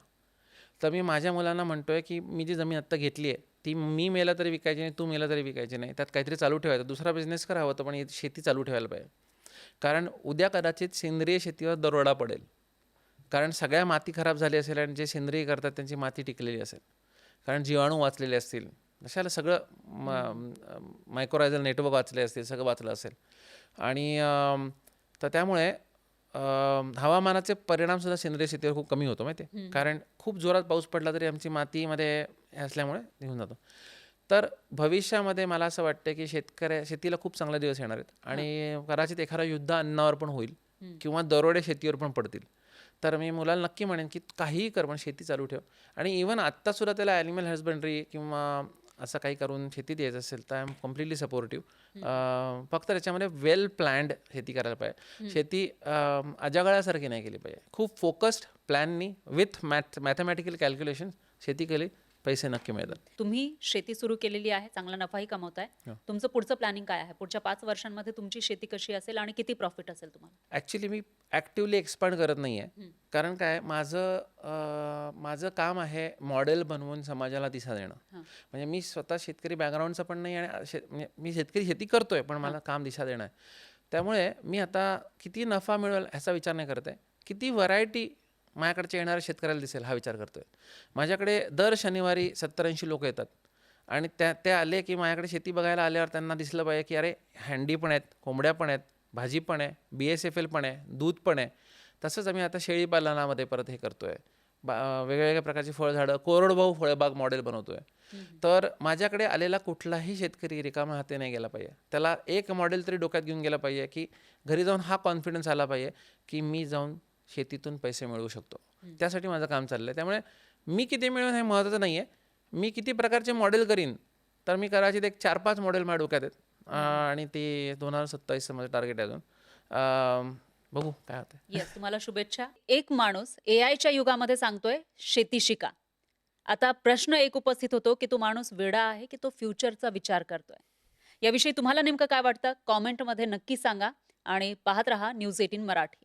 तर मी माझ्या मुलांना म्हणतो आहे की मी जी जमीन आत्ता घेतली आहे ती मी मेला तरी विकायची नाही, तू मेला तरी विकायची नाही, त्यात काहीतरी चालू ठेवायचं, दुसरा बिझनेस करावं होतं, पण शेती चालू ठेवायला पाहिजे. कारण उद्या कदाचित सेंद्रिय शेतीवर दरोडा पडेल, कारण सगळ्या माती खराब झाली असेल आणि जे सेंद्रिय करतात त्यांची माती टिकलेली असेल, कारण जीवाणू वाचलेले असतील, अशाला सगळं मायक्रोरायझल नेटवर्क वाचले असतील, सगळं वाचलं असेल. आणि तर त्यामुळे हवामानाचे परिणामसुद्धा सेंद्रिय शेतीवर खूप कमी होतो माहिती आहे, कारण खूप जोरात पाऊस पडला तरी आमची मातीमध्ये असल्यामुळे निघून जातो. तर भविष्यामध्ये मला असं वाटतं की शेतीला खूप चांगले दिवस येणार आहेत, आणि कदाचित एखादा युद्ध अन्नावर पण होईल किंवा दरोडे शेतीवर पण पडतील. तर मी मुलाला नक्की म्हणेन की काहीही कर, पण शेती चालू ठेव. आणि इव्हन आत्तासुद्धा त्याला ॲनिमल हजबंड्री किंवा असं काही करून शेतीत यायचं असेल तर आय एम कम्प्लिटली सपोर्टिव्ह. फक्त त्याच्यामध्ये वेल प्लॅन्ड शेती करायला पाहिजे. शेती अजागळासारखी नाही केली पाहिजे. खूप फोकस्ड प्लॅननी विथ मॅथमॅटिकल कॅल्क्युलेशन शेती केली पैसे नक्की मिळतात. तुम्ही शेती सुरू केलेली आहे, चांगला नफाही कमवताय. हो. तुमचं पुढचं प्लॅनिंग काय आहे? पुढच्या 5 वर्षांमध्ये तुमची शेती कशी असेल आणि किती प्रॉफिट असेल तुम्हाला? ॲक्च्युली मी ॲक्टिवली एक्सपांड करत नाही आहे. कारण काय माझं काम आहे मॉडेल बनवून समाजाला दिशा देणं. म्हणजे मी स्वतः शेतकरी बॅकग्राऊंडचा पण नाही आणि म्हणजे मी शेती करतोय, पण मला काम दिशा देणं आहे. त्यामुळे मी आता किती नफा मिळेल ह्याचा विचार नाही करत आहे. किती व्हरायटी माझ्याकडच्या येणाऱ्या शेतकऱ्याला दिसेल हा विचार करतोय. माझ्याकडे दर शनिवारी 70-80 लोक येतात आणि ते आले की माझ्याकडे शेती बघायला आल्यावर त्यांना दिसलं पाहिजे की अरे हँडी पण आहेत, कोंबड्या पण आहेत, भाजी पण आहे, BSFL पण आहे, दूध पण आहे. तसंच आम्ही आता शेळी पालनामध्ये परत हे करतोय. वेगवेगळ्या प्रकारची फळझाडं, कोरडवाहू फळबाग मॉडेल बनवतोय. तर माझ्याकडे आलेला कुठलाही शेतकरी रिकाम्या हाती नाही गेला पाहिजे. त्याला एक मॉडेल तरी डोक्यात घेऊन गेला पाहिजे की घरी जाऊन हा कॉन्फिडन्स आला पाहिजे की मी जाऊन शेतीतून पैसे मिळवू शकतो. त्यासाठी माझं काम चाललं आहे. त्यामुळे मी किती मिळवून हे महत्त्वाचं नाही आहे. मी किती प्रकारचे मॉडेल करीन तर मी कदाचित एक 4-5 मॉडेल माझ्या डोक्यात आहेत आणि ते 2027 माझं टार्गेट आहे अजून. बघू काय होतं. येस, तुम्हाला शुभेच्छा. एक माणूस एआयच्या युगामध्ये सांगतोय शेती शिका. आता प्रश्न एक उपस्थित होतो की तो माणूस वेडा आहे की तो फ्युचरचा विचार करतोय. याविषयी तुम्हाला नेमकं काय वाटतं? कॉमेंटमध्ये नक्की सांगा आणि पाहत रहा न्यूज 18 मराठी.